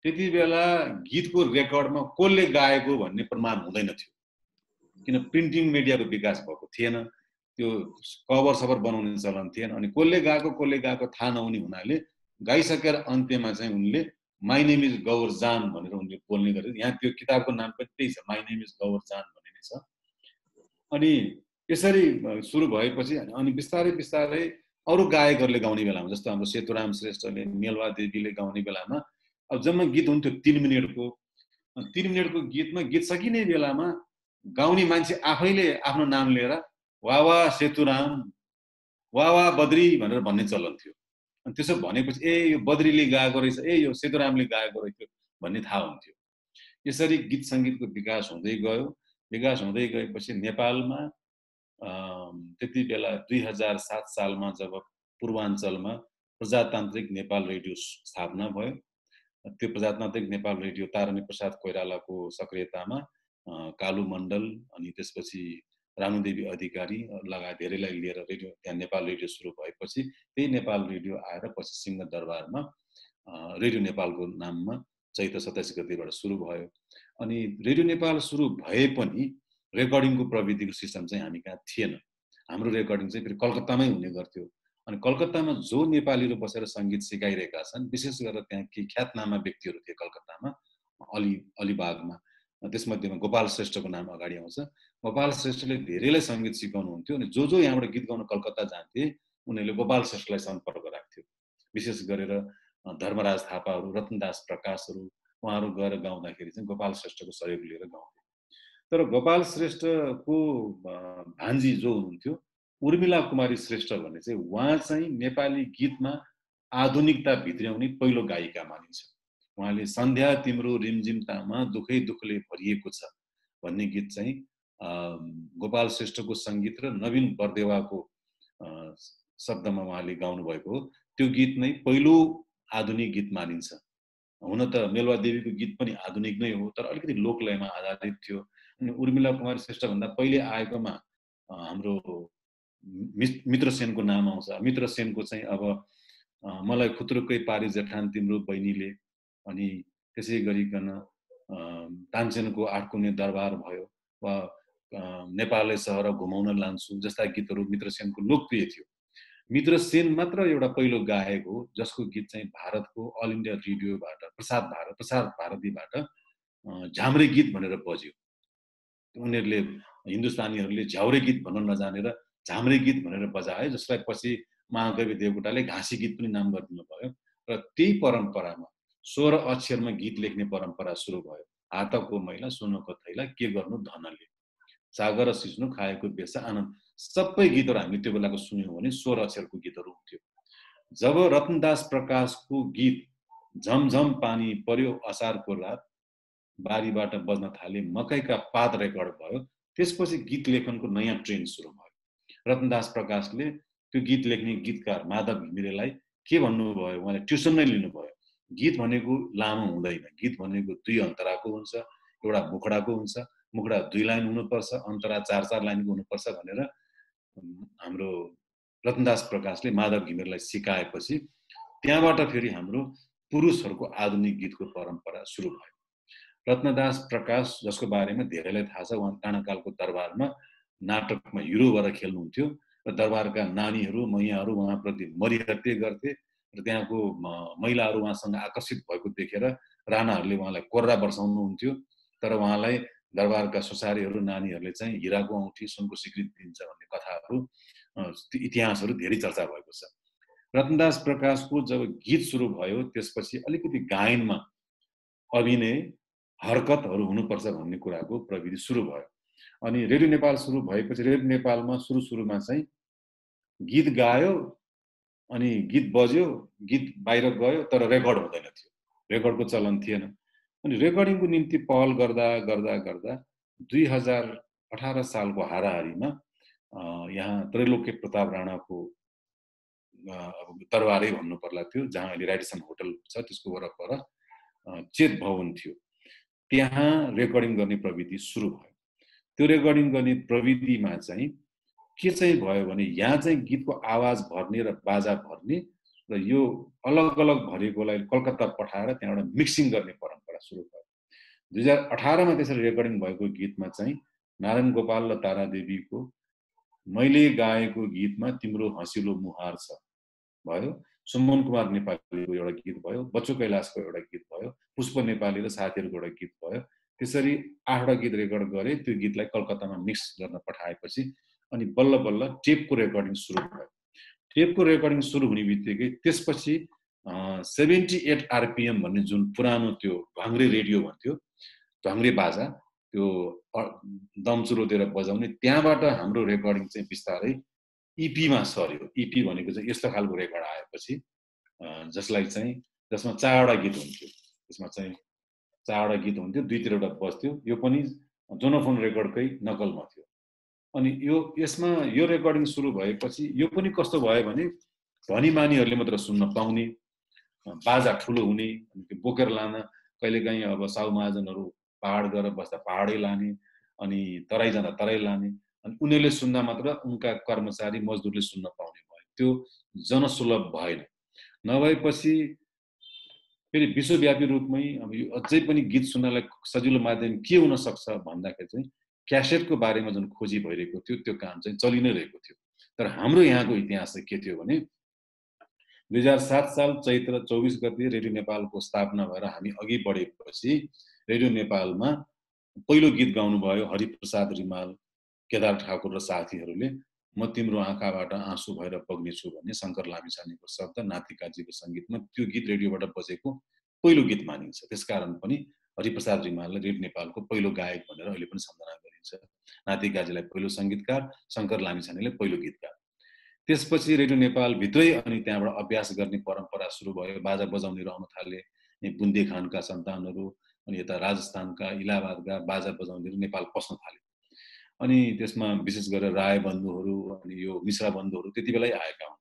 त्यति बेला गीतको रेकर्डमा कसले गाएको भन्ने प्रमाण हुँदैन थियो, किन प्रिन्टिङ मिडियाको विकास भएको थिएन, त्यो कभर सभर बनाउने चलन थिएन। अनि कसले गाएको थाहा नहुने हुनाले गाइसकेर अन्त्यमा चाहिँ उनले माई नेम इज गौर जान भनेर उनले बोल्ने गरे। यहाँ त्यो किताबको नाम पनि त्यही छ, माई नेम इज गौर जान भन्ने छ। अनि यसरी सुरु भएपछि अनि बिस्तारै बिस्तारै अरू गायकहरूले गाउने बेलामा, जस्तो हाम्रो सेतुराम श्रेष्ठले, मेलवा देवीले गाउने बेलामा अब जम्मा गीत हुन्थ्यो 3 मिनेटको। 3 मिनेटको गीतमा गीत सकिने बेलामा गाउने मान्छे आफैले आफ्नो नाम लिएर वा वा सेतुराम, वा वा बद्री भनेर भन्ने चलन थियो। अनि त्यसो भनेपछि ए यो बद्रीले गाएको रहेछ, ए यो सेतुरामले गाएको रहेछ भन्ने थाहा हुन्थ्यो। यसरी गीत सङ्गीतको विकास हुँदै गयो। विकास हुँदै गएपछि नेपालमा त्यति बेला 2007 सालमा जब पूर्वाञ्चलमा प्रजातान्त्रिक नेपाल रेडियो स्थापना भयो, त्यो प्रजातान्त्रिक नेपाल रेडियो तारानी प्रसाद कोइरालाको सक्रियतामा कालु मण्डल अनि त्यसपछि रानुदेवी अधिकारी लगायत धेरैलाई लिएर रेडियो त्यहाँ नेपाल रेडियो सुरु भएपछि त्यही नेपाल रेडियो आएर पछि सिंह दरबारमा रेडियो नेपालको नाममा चैत्र 27 गतेबाट सुरु भयो। अनि रेडियो नेपाल सुरु भए पनि रेकर्डिङको प्रविधिको सिस्टम चाहिँ हामी कहाँ थिएन। हाम्रो रेकर्डिङ चाहिँ फेरि कलकत्तामै हुने गर्थ्यो। अनि कलकत्तामा जो नेपालीहरू बसेर सङ्गीत सिकाइरहेका छन्, विशेष गरेर त्यहाँ केही ख्यातनामा व्यक्तिहरू थिए कलकत्तामा, अलिबागमा। त्यसमध्येमा गोपाल श्रेष्ठको नाम अगाडि आउँछ। गोपाल श्रेष्ठले धेरैलाई सङ्गीत सिकाउनुहुन्थ्यो। अनि जो यहाँबाट गीत गाउन कलकत्ता जान्थे उनीहरूले गोपाल श्रेष्ठलाई सम्पर्क राख्थ्यो। विशेष गरेर धर्मराज थापाहरू, रत्नदास प्रकाशहरू, उहाँहरू गएर गाउँदाखेरि चाहिँ गोपाल श्रेष्ठको सहयोग लिएर गाउँथे। तर गोपाल श्रेष्ठको भान्जी जो हुनुहुन्थ्यो उर्मिला कुमारी श्रेष्ठ भन्ने चाहिँ उहाँ चाहिँ नेपाली गीतमा आधुनिकता भित्र्याउने पहिलो गायिका मानिन्छ। उहाँले सन्ध्या तिम्रो रिमझिम तामा दुखै दुखले भरिएको छ भन्ने गीत चाहिँ गोपाल श्रेष्ठको सङ्गीत र नवीन बरदेवाको शब्दमा उहाँले गाउनु भएको हो। त्यो गीत नै पहिलो आधुनिक गीत मानिन्छ। हुन त मेलवा देवीको गीत पनि आधुनिक नै हो, तर अलिकति लोकलयमा आधारित थियो। अनि उर्मिला कुमारी श्रेष्ठभन्दा पहिले आएकोमा हाम्रो मित्र सेनको नाम आउँछ। मित्र सेनको चाहिँ अब मलाई खुत्रुकै पारी जेठान तिम्रो बहिनीले, अनि त्यसै गरिकन तानसेनको आठकुने दरबार भयो, वा नेपालले सहर घुमाउन लान्छु जस्ता गीतहरू मित्र सेनको लोकप्रिय थियो। मित्र सेन मात्र एउटा पहिलो गायक हो जसको गीत चाहिँ भारतको अल इन्डिया रेडियोबाट प्रसार भारतीबाट झाम्रे गीत भनेर बज्यो। उनीहरूले हिन्दुस्तानीहरूले झ्याउरे गीत भन्न नजानेर झाम्रे गीत भनेर बजाए, जसलाई पछि महाकवि देवकोटाले घाँसी गीत पनि नाम गरिदिनु भयो। र त्यही परम्परामा 16 अक्षरमा गीत लेख्ने परम्परा सुरु भयो। हातको मैला सुनको थैला के गर्नु धनले, सागर सिस्नु खाएको बेसा आनन्द, सबै गीतहरू हामीले त्यो बेलाको सुन्यौँ भने 16 अक्षरको गीतहरू हुन्थ्यो। जब रत्नदास प्रकाशको गीत झमझम पानी पर्यो असारको रात बारीबाट बज्न थाले मकैका पात रेकर्ड भयो, त्यसपछि गीत लेखनको नयाँ ट्रेन्ड सुरु भयो। रत्नदास प्रकाशले त्यो गीत लेख्ने गीतकार माधव घिमिरेलाई के भन्नुभयो, उहाँले ट्युसन नै लिनुभयो। गीत भनेको लामो हुँदैन, गीत भनेको 2 अन्तराको हुन्छ, एउटा मुखडाको हुन्छ, मुखडा 2 लाइन हुनुपर्छ, अन्तरा 4-4 लाइनको हुनुपर्छ भनेर हाम्रो रत्नदास प्रकाशले माधव घिमिरेलाई सिकाएपछि त्यहाँबाट फेरि हाम्रो पुरुषहरूको आधुनिक गीतको परम्परा सुरु भयो। रत्नदास प्रकाश जसको बारेमा धेरैलाई थाहा छ, उहाँ काँडाकालको दरबारमा नाटकमा हिरो भएर खेल्नुहुन्थ्यो र दरबारका नानीहरू मैयाहरू उहाँप्रति मरिहत्ते गर्थे र त्यहाँको महिलाहरू उहाँसँग आकर्षित भएको देखेर राणाहरूले उहाँलाई कोर्रा बर्साउनुहुन्थ्यो। तर उहाँलाई दरबारका सुसारीहरू नानीहरूले चाहिँ हिराको औँठी सुनको सिक्री दिन्छ भन्ने कथाहरू इतिहासहरू धेरै चर्चा भएको छ। रत्नदास प्रकाशको जब गीत सुरु भयो त्यसपछि अलिकति गायनमा अभिनय हरकतहरू हुनुपर्छ भन्ने कुराको प्रविधि सुरु भयो। अनि रेडियो नेपाल सुरु भएपछि रेडियो नेपालमा सुरुमा चाहिँ गीत गायो अनि गीत बज्यो, गीत बाहिर गयो, तर रेकर्ड हुँदैन थियो, रेकर्डको चलन थिएन। अनि रेकर्डिङको निम्ति पहल गर्दा गर्दा गर्दा 2018 सालको हाराहारीमा यहाँ त्रैलोक्य प्रताप राणाको दरबारै भन्नु पर्ला थियो, जहाँ अहिले राइडसन होटल छ त्यसको वरपर चेत भवन थियो, त्यहाँ रेकर्डिङ गर्ने प्रविधि सुरु भयो। त्यो रेकर्डिङ गर्ने प्रविधिमा चाहिँ के चाहिँ भयो भने यहाँ चाहिँ गीतको आवाज भर्ने र बाजा भर्ने र यो अलग अलग भरिएकोलाई कलकत्ता पठाएर त्यहाँबाट मिक्सिङ गर्ने परम्परा सुरु भयो। 2018 मा त्यसरी रेकर्डिङ भएको गीतमा चाहिँ नारायण गोपाल र तारा देवीको मैले गाएको गीतमा तिम्रो हँसिलो मुहार छ भयो, सुमन कुमार नेपालीको एउटा गीत भयो, बच्चु कैलाशको एउटा गीत भयो, पुष्प नेपाली र साथीहरूको एउटा गीत भयो। त्यसरी 8वटा गीत रेकर्ड गरे। त्यो गीतलाई कलकत्तामा मिक्स गर्न पठाएपछि अनि बल्ल बल्ल टेपको रेकर्डिङ सुरु भयो। टेपको रेकर्डिङ सुरु हुने बित्तिकै त्यसपछि 78 RPM भन्ने जुन पुरानो त्यो भाङ्रे रेडियो भन्थ्यो, भाङ्रे बाजा, त्यो दमचुरोतिर बजाउने, त्यहाँबाट हाम्रो रेकर्डिङ चाहिँ बिस्तारै इपीमा सर्यो। इपी भनेको चाहिँ यस्तो खालको रेकर्ड आएपछि जसलाई चाहिँ जसमा 4वटा गीत हुन्थ्यो, त्यसमा चाहिँ 4वटा गीत हुन्थ्यो, 2-3वटा बस्थ्यो। यो पनि जोनोफोन रेकर्डकै नकलमा थियो। अनि यसमा यो रेकर्डिङ सुरु भएपछि यो पनि कस्तो भयो भने धनी मानीहरूले मात्र सुन्न पाउने, बाजा ठुलो हुने, अनि बोकेर लान कहिलेकाहीँ अब साउ महाजनहरू पहाड गएर बस्दा पहाडै लाने, अनि तराई जाँदा तराई लाने, अनि उनीहरूले सुन्दा मात्र उनका कर्मचारी मजदुरले सुन्न पाउने भयो। त्यो जनसुलभ भएन। नभएपछि फेरि विश्वव्यापी रूपमै अब यो अझै पनि गीत सुन्नलाई सजिलो माध्यम के हुन सक्छ भन्दाखेरि चाहिँ क्यासेटको बारेमा जुन खोजी भइरहेको थियो त्यो काम चाहिँ चलि नै रहेको थियो। तर हाम्रो यहाँको इतिहास चाहिँ के थियो भने 2007 साल चैत्र 24 गते रेडियो नेपालको स्थापना भएर हामी अघि बढेपछि रेडियो नेपालमा पहिलो गीत गाउनुभयो हरिप्रसाद रिमाल, केदार ठाकुर र साथीहरूले। म तिम्रो आँखाबाट आँसु भएर बग्नेछु भन्ने शङ्कर लामिछानेको शब्द, नातिकाजीको सङ्गीतमा त्यो गीत रेडियोबाट बजेको पहिलो गीत मानिन्छ। त्यसकारण पनि हरिप्रसाद रिमाललाई रेडियो नेपालको पहिलो गायक भनेर अहिले पनि सम्झना गरिन्छ। नातिकाजीलाई पहिलो सङ्गीतकार, शङ्कर लामिछानेले पहिलो गीतकार। त्यसपछि रेडियो नेपाल भित्रै अनि त्यहाँबाट अभ्यास गर्ने परम्परा सुरु भयो। बाजा बजाउने रहन थाले बुन्दे खानका सन्तानहरू, अनि यता राजस्थानका इलाहाबादका बाजा बजाउनेहरू नेपाल पस्न थाले। अनि त्यसमा विशेष गरेर राय बन्धुहरू अनि यो मिश्रा बन्धुहरू त्यति बेलै आएका हुन्।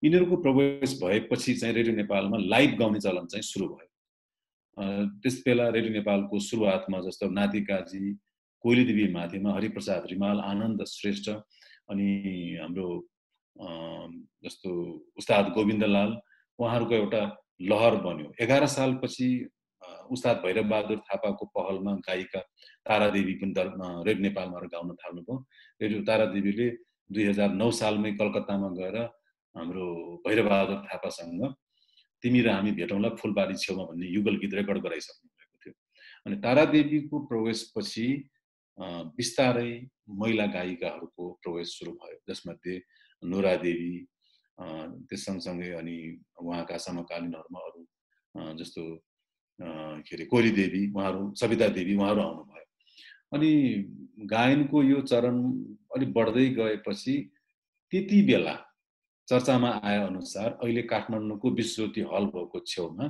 यिनीहरूको प्रवेश भएपछि चाहिँ रेडियो नेपालमा लाइभ गाउने चलन चाहिँ सुरु भयो। त्यस बेला रेडियो नेपालको सुरुवातमा जस्तो नातिकाजी, कोइलीदेवी माथिमा हरिप्रसाद रिमाल, आनन्द श्रेष्ठ, अनि हाम्रो जस्तो उस्ताद गोविन्दलाल, उहाँहरूको एउटा लहर बन्यो। 11 सालपछि उस्ताद भैरबबहादुर थापाको पहलमा गायिका तारादेवी पनि रेडियो नेपालमा गाउन थाल्नुभयो। रेडियो तारादेवीले 2009 सालमै कलकत्तामा गएर हाम्रो भैरबबहादुर थापासँग तिमी र हामी भेटौँला फुलबारी छेउमा भन्ने युगल गीत रेकर्ड गराइसक्नु भएको थियो। अनि तारादेवीको प्रवेशपछि बिस्तारै महिला गायिकाहरूको प्रवेश सुरु भयो, जसमध्ये नोरा देवी, त्यस सँगसँगै अनि उहाँका समकालीनहरूमा अरू जस्तो के अरे कोइली देवी, उहाँहरू, सविता देवी, उहाँहरू आउनुभयो। अनि गायनको यो चरण अलिक बढ्दै गएपछि त्यति बेला चर्चामा आए अनुसार अहिले काठमाडौँको विश्वज्योति हल भएको छेउमा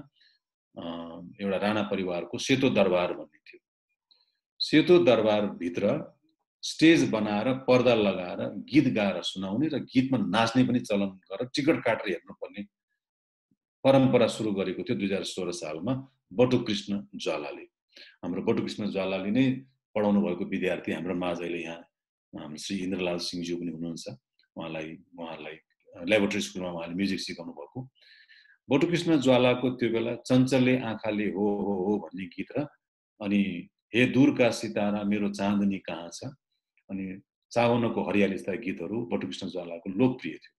एउटा राणा परिवारको सेतो दरबार भन्ने थियो। सेतो दरबारभित्र स्टेज बनाएर पर्दा लगाएर गीत गाएर सुनाउने र गीतमा नाच्ने पनि चलन गरेर टिकट काटेर हेर्नुपर्ने परम्परा सुरु गरेको थियो 2016 सालमा बटुकृष्ण ज्वालाले। हाम्रो बटुकृष्ण ज्वालाले नै पढाउनु भएको विद्यार्थी हाम्रो माझ अहिले यहाँ श्री इन्द्रलाल सिंहज्यू पनि हुनुहुन्छ। उहाँलाई ल्याबोरेटरी स्कुलमा उहाँले म्युजिक सिकाउनु भएको। बटुकृष्ण ज्वालाको त्यो बेला चञ्चले आँखाले हो हो हो भन्ने गीत र अनि हे दूरका सितारा मेरो चाँदनी कहाँ छ, अनि चावनको हरियाली जस्ता गीतहरू बटुकृष्ण ज्वालाको लोकप्रिय थियो।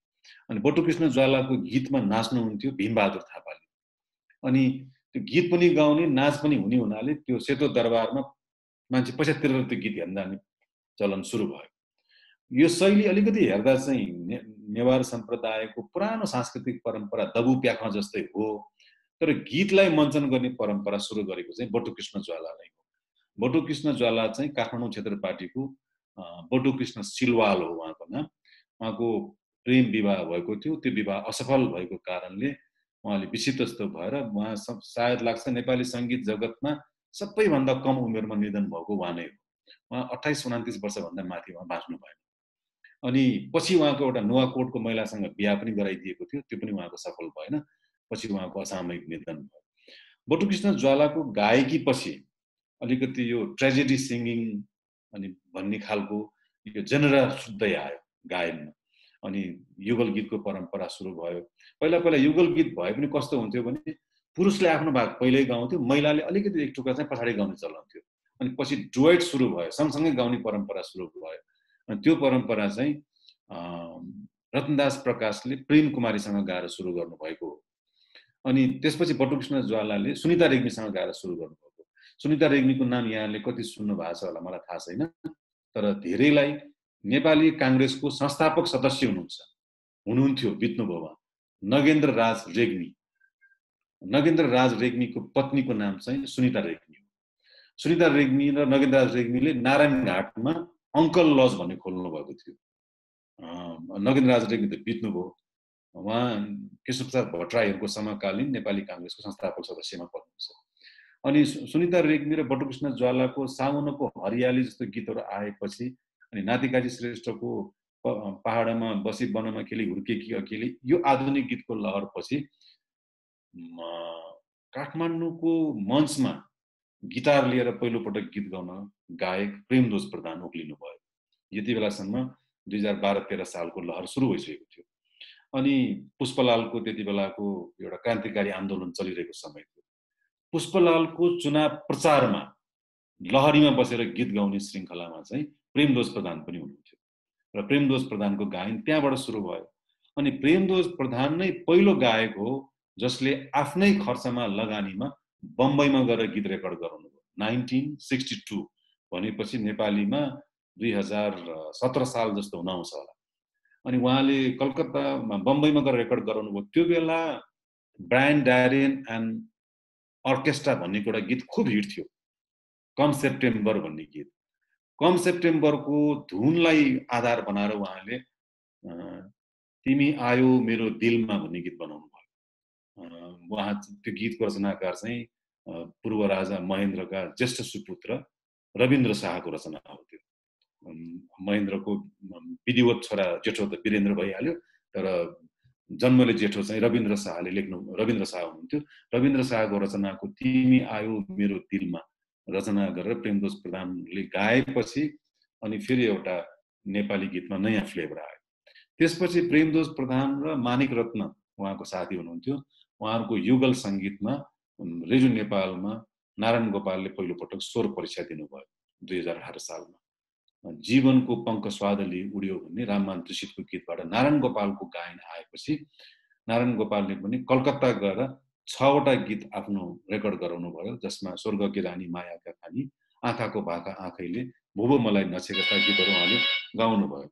अनि बटुकृष्ण ज्वालाको गीतमा नाच्नुहुन्थ्यो भीमबहादुर थापाले। अनि त्यो गीत पनि गाउने, नाच पनि हुने हुनाले त्यो सेतो दरबारमा मान्छे पैसा तिरेर त्यो गीत हेर्न जाने चलन सुरु भयो। यो शैली अलिकति हेर्दा चाहिँ नेवार सम्प्रदायको पुरानो सांस्कृतिक परम्परा दबु प्याखा जस्तै हो, तर गीतलाई मञ्चन गर्ने परम्परा सुरु गरेको चाहिँ बटुकृष्ण ज्वालालाई हो। बटुकृष्ण ज्वाला चाहिँ काठमाडौँ क्षेत्र पार्टीको बटुकृष्ण सिलवाल हो उहाँको नाम। उहाँको प्रेम विवाह भएको थियो, त्यो विवाह असफल भएको कारणले उहाँले विक्षिप्त भएर उहाँ सायद लाग्छ नेपाली सङ्गीत जगतमा सबैभन्दा कम उमेरमा निधन भएको उहाँ नै हो। उहाँ 28-29 वर्षभन्दा माथि उहाँ बाँच्नु भएन। अनि पछि उहाँको एउटा नुवाकोटको महिलासँग बिहा पनि गराइदिएको थियो, त्यो पनि उहाँको सफल भएन। पछि उहाँको असामयिक निधन भयो। बटुकृष्ण ज्वालाको गायकी पछि अलिकति यो ट्रेजेडी सिङ्गिङ अनि भन्ने खालको यो जेनरा सुत्दै आयो गायनमा। अनि युगल गीतको परम्परा सुरु भयो। पहिला पहिला युगल गीत भए पनि कस्तो हुन्थ्यो भने पुरुषले आफ्नो भाग पहिल्यै गाउँथ्यो, महिलाले अलिकति एक टुक्रा चाहिँ पछाडि गाउने चलन थियो। अनि पछि डुएट सुरु भयो, सँगसँगै गाउने परम्परा सुरु भयो। अनि त्यो परम्परा चाहिँ रतनदास प्रकाशले प्रेम कुमारीसँग गाएर सुरु गर्नुभएको हो। अनि त्यसपछि बटुकृष्ण ज्वालाले सुनिता रेग्मीसँग गाएर सुरु गर्नुभएको। सुनिता रेग्मीको नाम यहाँले कति सुन्नु भएको छ होला मलाई थाहा छैन, तर धेरैलाई नेपाली काङ्ग्रेसको संस्थापक सदस्य हुनुहुन्थ्यो, बित्नुभयो उहाँ, नगेन्द्र राज रेग्मी। नगेन्द्र राज रेग्मीको पत्नीको नाम चाहिँ सुनिता रेग्मी हो। सुनिता रेग्मी र नगेन्द्र राज रेग्मीले नारायणघाटमा अङ्कल लज भन्ने खोल्नु भएको थियो। नगेन्द्र राज रेग्मी त बित्नुभयो, उहाँ केशवप्रसाद भट्टराईहरूको समकालीन नेपाली काङ्ग्रेसको संस्थापक सदस्यमा पर्नुहुन्छ। अनि सुनिता रेग्मी र बटुकृष्ण ज्वालाको साउनको हरियाली जस्तो गीतहरू आएपछि अनि नातिकाजी श्रेष्ठको पहाडमा बसी वनमा खेली हुर्केकी अकेली, यो आधुनिक गीतको लहरपछि काठमाडौँको मञ्चमा गिटार लिएर पहिलोपटक गीत गाउन गायक प्रेमध्वज प्रधान उक्लिनु भयो। यति बेलासम्म 2012-13 सालको लहर सुरु भइसकेको थियो। अनि पुष्पलालको त्यति बेलाको एउटा क्रान्तिकारी आन्दोलन चलिरहेको समय थियो। पुष्पलालको चुनाव प्रचारमा लहरीमा बसेर गीत गाउने श्रृङ्खलामा चाहिँ प्रेमध्वज प्रधान पनि हुनुहुन्थ्यो र प्रेमध्वज प्रधानको गायन त्यहाँबाट सुरु भयो। अनि प्रेमध्वज प्रधान नै पहिलो गायक हो जसले आफ्नै खर्चमा लगानीमा बम्बईमा गएर गीत रेकर्ड गराउनुभयो। 1962 भनेपछि नेपालीमा 2017 साल जस्तो हुन आउँछ होला। अनि उहाँले कलकत्तामा बम्बईमा गएर रेकर्ड गराउनुभयो। त्यो बेला ब्रायन डायरेन एन्ड अर्केस्ट्रा भन्ने एउटा गीत खुब हिट थियो, कम सेप्टेम्बर भन्ने गीत। कम सेप्टेम्बरको धुनलाई आधार बनाएर उहाँले तिमी आयो मेरो दिलमा भन्ने गीत बनाउनु भयो। उहाँ त्यो गीतको रचनाकार चाहिँ पूर्व राजा महेन्द्रका ज्येष्ठ सुपुत्र रविन्द्र शाहको रचना हो। त्यो महेन्द्रको विधिवत छोरा जेठो त वीरेन्द्र भइहाल्यो, तर जन्मले जेठो चाहिँ रविन्द्र शाहले रविन्द्र शाह हुनुहुन्थ्यो। रविन्द्र शाहको रचनाको तिमी आयो मेरो दिलमा रचना गरेर प्रेमध्वज प्रधानले गाएपछि अनि फेरि एउटा नेपाली गीतमा नयाँ फ्लेभर आयो। त्यसपछि प्रेमध्वज प्रधान र मानिक रत्न उहाँको साथी हुनुहुन्थ्यो। उहाँहरूको युगल सङ्गीतमा रेडियो नेपालमा नारायण गोपालले पहिलोपटक स्वर परीक्षा दिनुभयो 2018 सालमा। जीवनको पङ्क स्वादले उड्यो भन्ने राममान त्रिषितको गीतबाट नारायण गोपालको गायन आएपछि नारायण गोपालले पनि कलकत्ता गएर 6वटा गीत आफ्नो रेकर्ड गराउनु भयो, जसमा स्वर्गकी रानी मायाका खानी, आँखाको भाका आँखैले, भुभो मलाई नछेका गीतहरू उहाँले गाउनुभयो।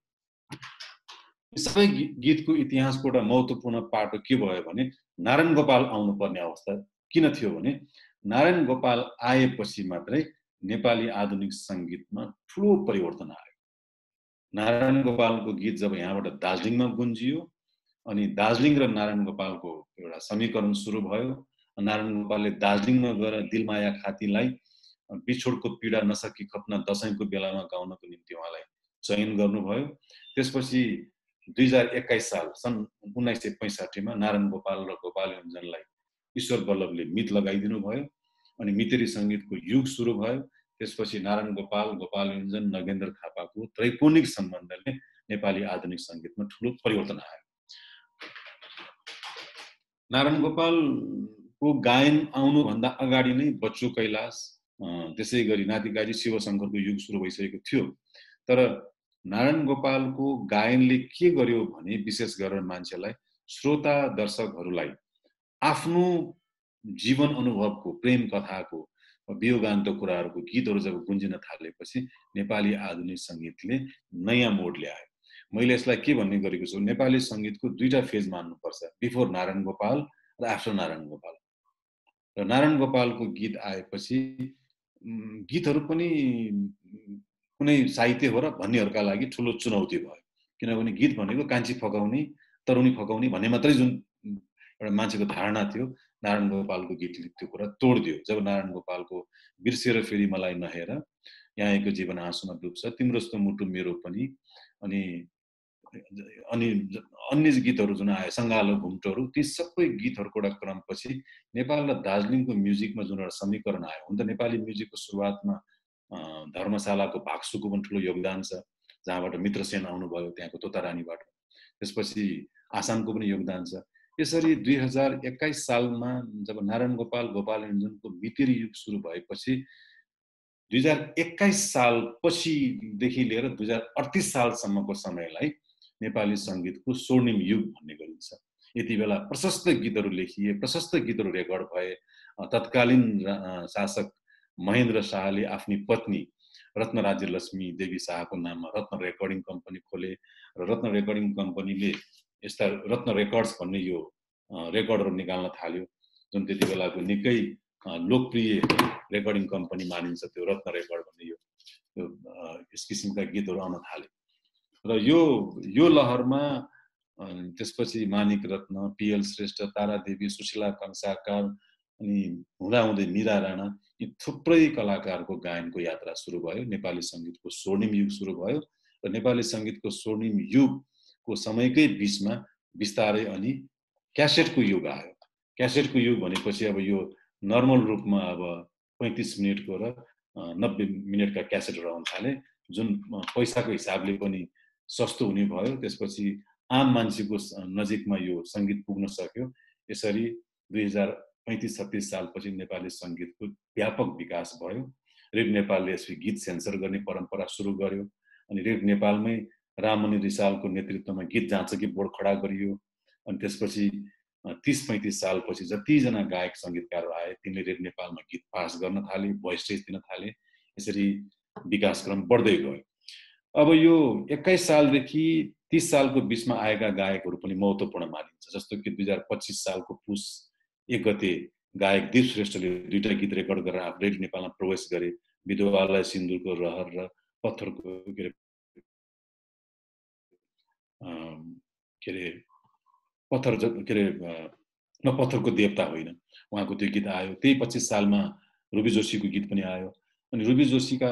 सबै गीतको इतिहासको एउटा महत्त्वपूर्ण पाटो के भयो भने नारायण गोपाल आउनुपर्ने अवस्था किन थियो भने नारायण गोपाल आएपछि मात्रै नेपाली आधुनिक सङ्गीतमा ठुलो परिवर्तन आयो। नारायण गोपालको गीत जब यहाँबाट दार्जिलिङमा गुन्जियो अनि दार्जिलिङ र नारायण गोपालको एउटा समीकरण सुरु भयो। नारायण गोपालले दार्जिलिङमा गएर दिलमाया खातीलाई बिछोडको पीडा नसकी खप्न दशैंको बेलामा गाउनको निम्ति उहाँलाई चयन गर्नुभयो। त्यसपछि 2021 साल सन् 1965 मा नारायण गोपाल र गोपाल योन्जनलाई ईश्वर बल्लभले मित लगाइदिनु भयो अनि मितेरी सङ्गीतको युग सुरु भयो। त्यसपछि नारायण गोपाल, गोपाल योन्जन, नगेन्द्र थापाको त्रैकोणिक सम्बन्धले नेपाली आधुनिक सङ्गीतमा ठुलो परिवर्तन आयो। नारायण गोपालको गायन आउनुभन्दा अगाडि नै बच्चु कैलाश, त्यसै गरी नातिकाजी शिवशङ्करको युग सुरु भइसकेको थियो। तर नारायण गोपालको गायनले के गर्यो भने विशेष गरेर मान्छेलाई, श्रोता दर्शकहरूलाई आफ्नो जीवन अनुभवको, प्रेम कथाको, वियोगान्त कुराहरूको गीतहरू जब गुन्जिन थालेपछि नेपाली आधुनिक सङ्गीतले नयाँ मोड ल्यायो। मैले यसलाई के भन्ने गरेको छु, नेपाली सङ्गीतको 2टा फेज मान्नुपर्छ, बिफोर नारायण गोपाल र आफ्टर नारायण गोपाल। र नारायण गोपालको गीत आएपछि गीतहरू पनि कुनै साहित्य हो र भन्नेहरूका लागि ठुलो चुनौती भयो। किनभने गीत भनेको कान्छी फकाउने, तरुणी फकाउने भन्ने मात्रै जुन एउटा मान्छेको धारणा थियो, नारायण गोपालको गीतले त्यो कुरा तोडिदियो। जब नारायण गोपालको बिर्सेर फेरि मलाई नहेर, यहाँको जीवन आँसुमा डुब्छ, तिम्रो जस्तो मुटु मेरो पनि, अनि अन्य गीतहरू जुन आए, सङ्गालो घुम्टोहरू, ती सबै गीतहरूको एउटा क्रमपछि नेपाल र दार्जिलिङको म्युजिकमा जुन एउटा समीकरण आयो। हुन त नेपाली म्युजिकको सुरुवातमा धर्मशालाको भाग्सुको पनि ठुलो योगदान छ, जहाँबाट मित्रसेन आउनुभयो, त्यहाँको तोतारानीबाट। त्यसपछि आसामको पनि योगदान छ। यसरी 2021 सालमा जब नारायण गोपाल गोपालञ्जनको मितेरी युग सुरु भएपछि 2021 साल पछिदेखि लिएर 2038 सालसम्मको समयलाई नेपाली सङ्गीतको स्वर्णिम युग भन्ने गरिन्छ। यति बेला प्रशस्त गीतहरू लेखिए, प्रशस्त गीतहरू रेकर्ड भए। तत्कालीन शासक महेन्द्र शाहले आफ्नी पत्नी रत्न राज्य लक्ष्मी देवी शाहको नाममा रत्न रेकर्डिङ कम्पनी खोले र रत्न रेकर्डिङ कम्पनीले यस्ता रत्न रेकर्ड्स भन्ने यो रेकर्डहरू निकाल्न थाल्यो, जुन त्यति बेलाको निकै लोकप्रिय रेकर्डिङ कम्पनी मानिन्छ। त्यो रत्न रेकर्ड भन्ने यो यस किसिमका गीतहरू आउन थाले र यो लहरमा त्यसपछि मानिक रत्न, पिएल श्रेष्ठ, तारादेवी, सुशीला कंसाकार अनि हुँदाहुँदै मीरा राणा, यी थुप्रै कलाकारको गायनको यात्रा सुरु भयो। नेपाली सङ्गीतको स्वर्णिम युग सुरु भयो र नेपाली सङ्गीतको स्वर्णिम युगको समयकै बिचमा बिस्तारै अनि क्यासेटको युग आयो। क्यासेटको युग भनेपछि अब यो नर्मल रूपमा अब 35 मिनटको र 90 मिनटका क्यासेटहरू आउन थाले, जुन पैसाको हिसाबले पनि सस्तो हुने भयो। त्यसपछि आम मान्छेको नजिकमा यो सङ्गीत पुग्न सक्यो। यसरी 2035-36 सालपछि नेपाली सङ्गीतको व्यापक विकास भयो। रेडियो नेपालले यसरी गीत सेन्सर गर्ने परम्परा सुरु गर्यो अनि रेडियो नेपालमै राममणि रिसालको नेतृत्वमा गीत जाँचकी बोर्ड खडा गरियो। अनि त्यसपछि 30-35 सालपछि जतिजना गायक सङ्गीतकार आए तिनले रेडियो नेपालमा गीत पास गर्न थाले, भोइस टेस्ट दिन थाले। यसरी विकासक्रम बढ्दै गयो। अब यो 21 सालदेखि 30 सालको बिचमा आएका गायकहरू पनि महत्त्वपूर्ण मानिन्छ। जस्तो कि 2025 सालको पुस 1 गते गायक दीप श्रेष्ठले 2टा गीत रेकर्ड गरेर रेडियो नेपालमा प्रवेश गरे। विधवालाई सिन्दुरको रहर र पत्थरको पत्थरको देवता होइन, उहाँको त्यो गीत आयो। त्यही 25 सालमा रुबी जोशीको गीत पनि आयो। अनि रुबी जोशीका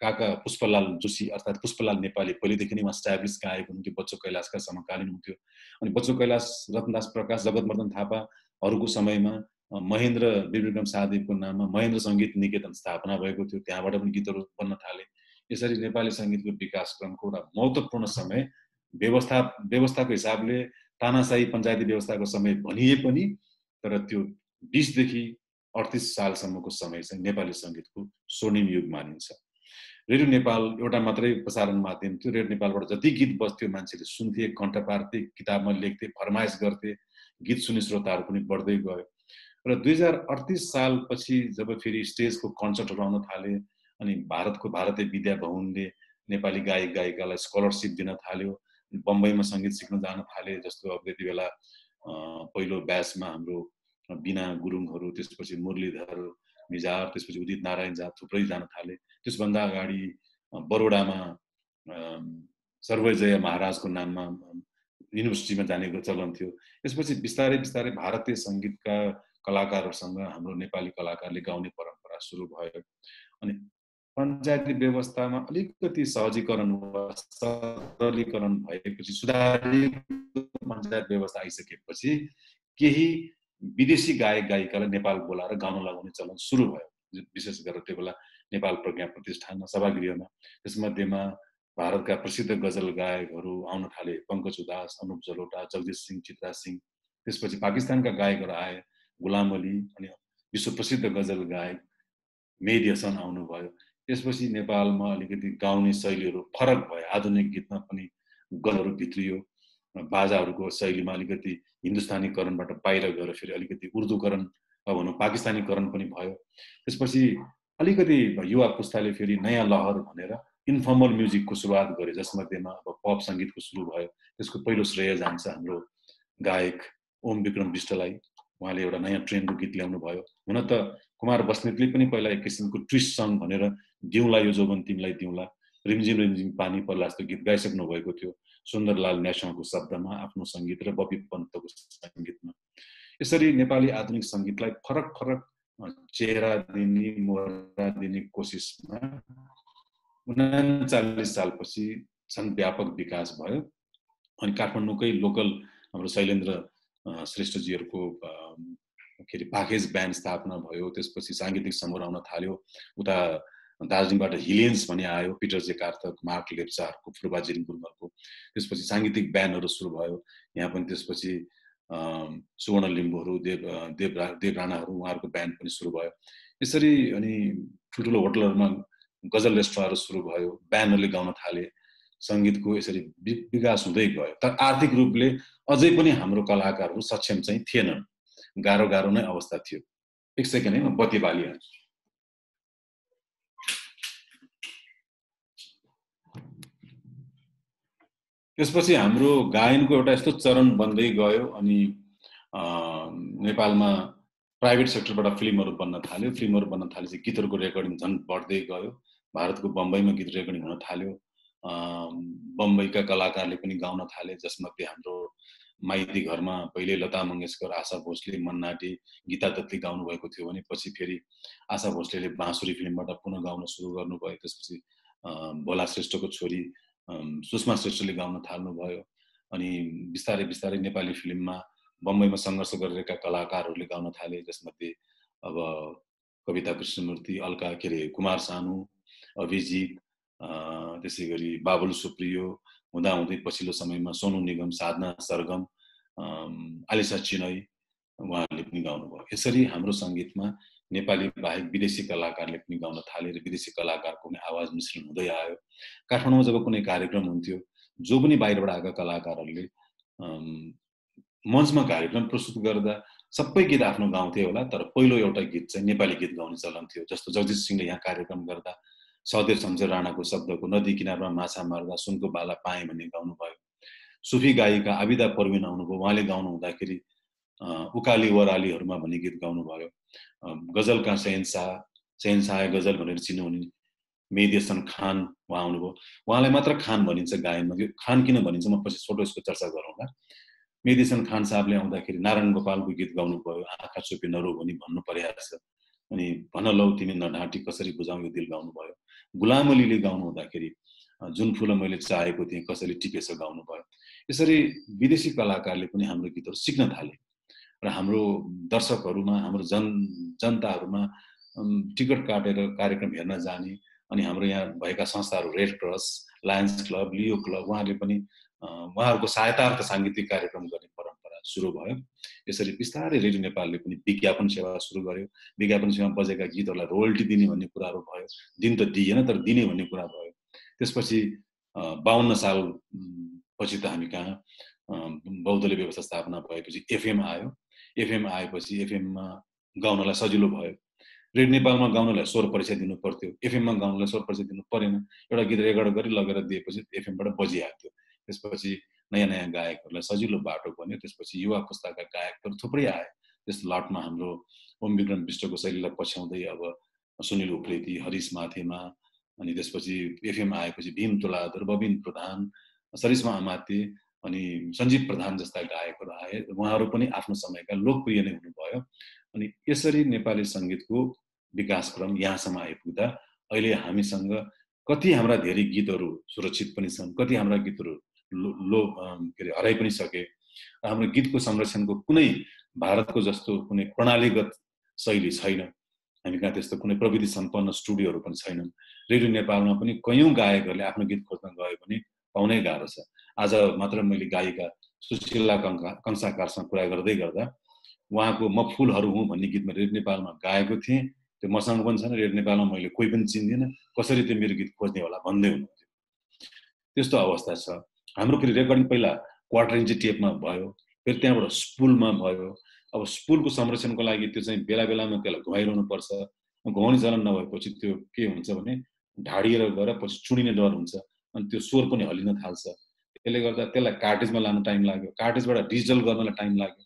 काका पुष्पलाल जोशी अर्थात् पुष्पलाल नेपाली पहिलेदेखि नै उहाँ स्ट्याब्लिस गायक हुनुहुन्थ्यो, बच्चो कैलाशका समकालीन हुन्थ्यो। अनि बच्चो कैलाश, रत्नदास प्रकाश, जगतवर्धन थापाहरूको समयमा महेन्द्र विक्रम शाहदेवको नाममा महेन्द्र सङ्गीत निकेतन स्थापना भएको थियो, त्यहाँबाट पनि गीतहरू बन्न थाले। यसरी नेपाली सङ्गीतको विकासक्रमको एउटा महत्त्वपूर्ण समय व्यवस्थाको हिसाबले तानाशाही पञ्चायती व्यवस्थाको समय भनिए पनि तर त्यो 20 देखि 38 सालसम्मको समय चाहिँ नेपाली सङ्गीतको स्वर्णिम युग मानिन्छ। रेडियो नेपाल एउटा मात्रै प्रसारण माध्यम थियो। रेडियो नेपालबाट जति गीत बज्थ्यो मान्छेले सुन्थे, घण्टा पार्थे, किताबमा लेख्थे, फरमाइस गर्थे, गीत सुन्ने श्रोताहरू पनि बढ्दै गयो। र 2038 सालपछि जब फेरि स्टेजको कन्सर्टहरू आउन थाले अनि भारतीय विद्या भवनले नेपाली गायक गायिकालाई स्कलरसिप दिन थाल्यो, बम्बईमा सङ्गीत सिक्न जान थाले। जस्तो अब त्यति बेला पहिलो ब्याचमा हाम्रो बिना गुरुङहरू, त्यसपछि मुरलीधर निजार, त्यसपछि उदित नारायण झा थुप्रै जान थाले। त्यसभन्दा अगाडि बरोडामा सर्वजय महाराजको नाममा युनिभर्सिटीमा जाने चलन थियो। त्यसपछि बिस्तारै बिस्तारै भारतीय सङ्गीतका कलाकारहरूसँग हाम्रो नेपाली कलाकारले गाउने परम्परा सुरु भयो। अनि पञ्चायती व्यवस्थामा अलिकति सहजीकरण वा सरलीकरण भएपछि, सुधारित पञ्चायत व्यवस्था आइसकेपछि केही विदेशी गायक गायिकालाई नेपाल बोलाएर गाउन लगाउने चलन सुरु भयो। विशेष गरेर त्यो बेला नेपाल प्रज्ञा प्रतिष्ठानमा सभागृहमा। त्यसमध्येमा भारतका प्रसिद्ध गजल गायकहरू आउन थाले, पङ्कज उदास, अनुप जलोटा, जगदीश सिंह, चित्रा सिंह। त्यसपछि पाकिस्तानका गायकहरू आए, गुलाम अली, अनि विश्व प्रसिद्ध गजल गायक मेहदी हसन आउनुभयो। त्यसपछि नेपालमा अलिकति गाउने शैलीहरू फरक भयो। आधुनिक गीतमा पनि गजलहरू भित्रियो, बाजाहरूको शैलीमा अलिकति हिन्दुस्तानीकरणबाट बाहिर गएर फेरि अलिकति उर्दूकरण भनौँ पाकिस्तानीकरण पनि भयो। त्यसपछि अलिकति युवा पुस्ताले फेरि नयाँ लहर भनेर इन्फर्मल म्युजिकको सुरुवात गरे, जसमध्येमा अब पप सङ्गीतको सुरु भयो। त्यसको पहिलो श्रेय जान्छ हाम्रो गायक ओम विक्रम विष्टलाई। उहाँले एउटा नयाँ ट्रेन्डको गीत ल्याउनु भयो। हुन त कुमार बस्नेतले पनि पहिला एक किसिमको ट्विस्ट सङ भनेर दिउँला यो जोबन तिमीलाई दिउँला, रिमझिम रिमझिम पानी पर्ला जस्तो गीत गाइसक्नु भएको थियो, सुन्दरलाल न्यासौँको शब्दमा, आफ्नो सङ्गीत र बपी पन्तको सङ्गीतमा। यसरी नेपाली आधुनिक सङ्गीतलाई फरक फरक चेहरा दिने, मोहरा दिने कोसिसमा 39 सालपछि झन् व्यापक विकास भयो। अनि काठमाडौँकै लोकल हाम्रो शैलेन्द्र श्रेष्ठजीहरूको के अरे पाकेज ब्यान्ड स्थापना भयो। त्यसपछि साङ्गीतिक समूह आउन थाल्यो। उता दार्जिलिङबाट हिलियन्स भन्ने आयो, पिटर जे कार्थक, मार्क लेप्चाहरूको, फुर्बा जिरिङ गुरुङहरूको। त्यसपछि साङ्गीतिक ब्यान्डहरू सुरु भयो यहाँ पनि। त्यसपछि सुवर्ण लिम्बूहरू, देव राणाहरू, उहाँहरूको ब्यान्ड पनि सुरु भयो। यसरी अनि ठुल्ठुलो होटलहरूमा गजल रेस्टुरेन्टहरू सुरु भयो, ब्यान्डहरूले गाउन थाले, सङ्गीतको यसरी विकास हुँदै गयो। तर आर्थिक रूपले अझै पनि हाम्रो कलाकारहरू सक्षम चाहिँ थिएनन्, गाह्रो नै अवस्था थियो। एक सेकेन्ड है, म बत्ती बालिहाल्छु। त्यसपछि हाम्रो गायनको एउटा यस्तो चरण बन्दै गयो अनि नेपालमा प्राइभेट सेक्टरबाट फिल्महरू बन्न थाल्यो। फिल्महरू बन्न थालेपछि गीतहरूको रेकर्डिङ झन् बढ्दै गयो। भारतको बम्बईमा गीत रेकर्डिङ हुन थाल्यो। बम्बईका कलाकारले पनि गाउन थाले, जसमध्ये हाम्रो माइती घरमा पहिले लता मङ्गेशकर, आशा भोसले, मन्ना डे, गीता दत्तले गाउनु भएको थियो भने पछि फेरि आशा भोसले बाँसुरी फिल्मबाट पुनः गाउन सुरु गर्नुभयो। त्यसपछि भोला श्रेष्ठको छोरी सुषमा श्रेष्ठले गाउन थाल्नुभयो। अनि बिस्तारै बिस्तारै नेपाली फिल्ममा बम्बईमा सङ्घर्ष गरिरहेका कलाकारहरूले गाउन थाले, जसमध्ये अब कविता कृष्णमूर्ति, अलका के अरे कुमार सानु, अभिजित, त्यसै गरी बाबुल सुप्रियो, हुँदाहुँदै पछिल्लो समयमा सोनु निगम, साधना सरगम, आलिसा चिनई उहाँहरूले पनि गाउनुभयो। यसरी हाम्रो सङ्गीतमा नेपाली बाहेक विदेशी कलाकारले पनि गाउन थाले र विदेशी कलाकारको पनि आवाज मिश्रण हुँदै आयो। काठमाडौँमा जब कुनै कार्यक्रम हुन्थ्यो, जो पनि बाहिरबाट आएका कलाकारहरूले मञ्चमा कार्यक्रम प्रस्तुत गर्दा सबै गीत आफ्नो गाउँथे होला, तर पहिलो एउटा गीत चाहिँ नेपाली गीत गाउने चलन थियो। जस्तो जगजित सिंहले यहाँ कार्यक्रम गर्दा सदेव शमशेर राणाको शब्दको नदी किनारमा माछा मार्दा सुनको बाला पाएँ भन्ने गाउनुभयो। सुफी गायिका आबिदा परविन आउनुभयो, उहाँले गाउनु हुँदाखेरि उकाली वरालीहरूमा भन्ने गीत गाउनुभयो। गजलका शहनशाह गजल भनेर चिन्नुहुने मेहदी हसन खान उहाँ आउनुभयो। उहाँलाई मात्र खान भनिन्छ गायनमा, यो खान किन भनिन्छ म पछि छोटो यसको चर्चा गरौँला। मेहदी हसन खान साहबले आउँदाखेरि नारायण गोपालको गीत गाउनुभयो, आँखा चोपी नरो भनी भन्नु परिहाल्छ, अनि भन लौ तिमी नढाँटी कसरी बुझाउँ यो दिल गाउनुभयो। गुलाम अलीले गाउनु हुँदाखेरि जुन फुल मैले चाहेको थिएँ कसैले टिपेछ गाउनुभयो। यसरी विदेशी कलाकारले पनि हाम्रो गीतहरू सिक्न थाले र हाम्रो दर्शकहरूमा, हाम्रो जनताहरूमा टिकट काटेर कार्यक्रम हेर्न जाने, अनि हाम्रो यहाँ भएका संस्थाहरू रेड क्रस, लायन्स क्लब, लियो क्लब, उहाँहरूले पनि उहाँहरूको सहायतार्थ साङ्गीतिक कार्यक्रम गर्ने परम्परा सुरु भयो। यसरी बिस्तारै रेडियो नेपालले पनि विज्ञापन सेवा सुरु गर्यो। विज्ञापन सेवा बजेका गीतहरूलाई रोयल्टी दिने भन्ने कुराहरू भयो। दिन त दिएन, तर दिने भन्ने कुरा भयो। त्यसपछि 52 साल पछि त हामी कहाँ बौद्धले व्यवस्था स्थापना भएपछि एफएम आयो। एफएम आएपछि एफएममा गाउनलाई सजिलो भयो। रेडियो नेपालमा गाउनलाई स्वर परीक्षा दिनु पर्थ्यो, एफएममा गाउनलाई स्वर परीक्षा दिनु परेन। एउटा गीत रेकर्ड गरी लगेर दिएपछि एफएमबाट बजिहाल्थ्यो। त्यसपछि नयाँ नयाँ गायकहरूलाई सजिलो बाटो बन्यो। त्यसपछि युवा पुस्ताका गायकहरू थुप्रै आए। त्यस लटमा हाम्रो ओम विक्रम विष्टको शैलीलाई पछ्याउँदै अब सुनिल उप्रेती, हरिश माथेमा, अनि त्यसपछि एफएम आएपछि भीम तुलाधर, बबिन प्रधान, सरिस्मा अमात्य, अनि सञ्जीव प्रधान जस्ता गायकहरू आए। उहाँहरू पनि आफ्नो समयका लोकप्रिय नै हुनुभयो। अनि यसरी नेपाली सङ्गीतको विकासक्रम यहाँसम्म आइपुग्दा अहिले हामीसँग कति हाम्रा धेरै गीतहरू सुरक्षित पनि छन्, कति हाम्रा गीतहरू के अरे हराइ पनि सके। हाम्रो गीतको संरक्षणको कुनै भारतको जस्तो कुनै प्रणालीगत शैली छैन। हामी कहाँ त्यस्तो कुनै प्रविधि सम्पन्न स्टुडियोहरू पनि छैनन्। रेडियो नेपालमा पनि कयौँ गायकहरूले आफ्नो गीत खोज्न गए पनि पाउनै गाह्रो छ। आज मात्र मैले गायिका सुशीला कंसाकारसँग कुरा गर्दै गर्दा उहाँको म फुलहरू हुँ भन्ने गीतमा रेडियो नेपालमा गाएको थिएँ। त्यो मसँग पनि छैन, रेडियो नेपालमा मैले कोही पनि चिन्दिनँ, कसरी त्यो मेरो गीत खोज्ने होला भन्दै हुनुहुन्थ्यो। त्यस्तो अवस्था छ। हाम्रो फेरि रेकर्डिङ पहिला क्वार्टर इन्ची टेपमा भयो, फेरि त्यहाँबाट स्पुलमा भयो। अब स्पुलको संरक्षणको लागि त्यो चाहिँ बेला बेलामा त्यसलाई घुमाइरहनु पर्छ। घुमाउने चलन नभएपछि त्यो के हुन्छ भने ढाडिएर गएर पछि चुडिने डर हुन्छ, अनि त्यो स्वर पनि हल्लिन थाल्छ। त्यसले गर्दा त्यसलाई कार्टेजमा लानु टाइम लाग्यो, कार्टेजबाट डिजिटल गर्नलाई टाइम लाग्यो।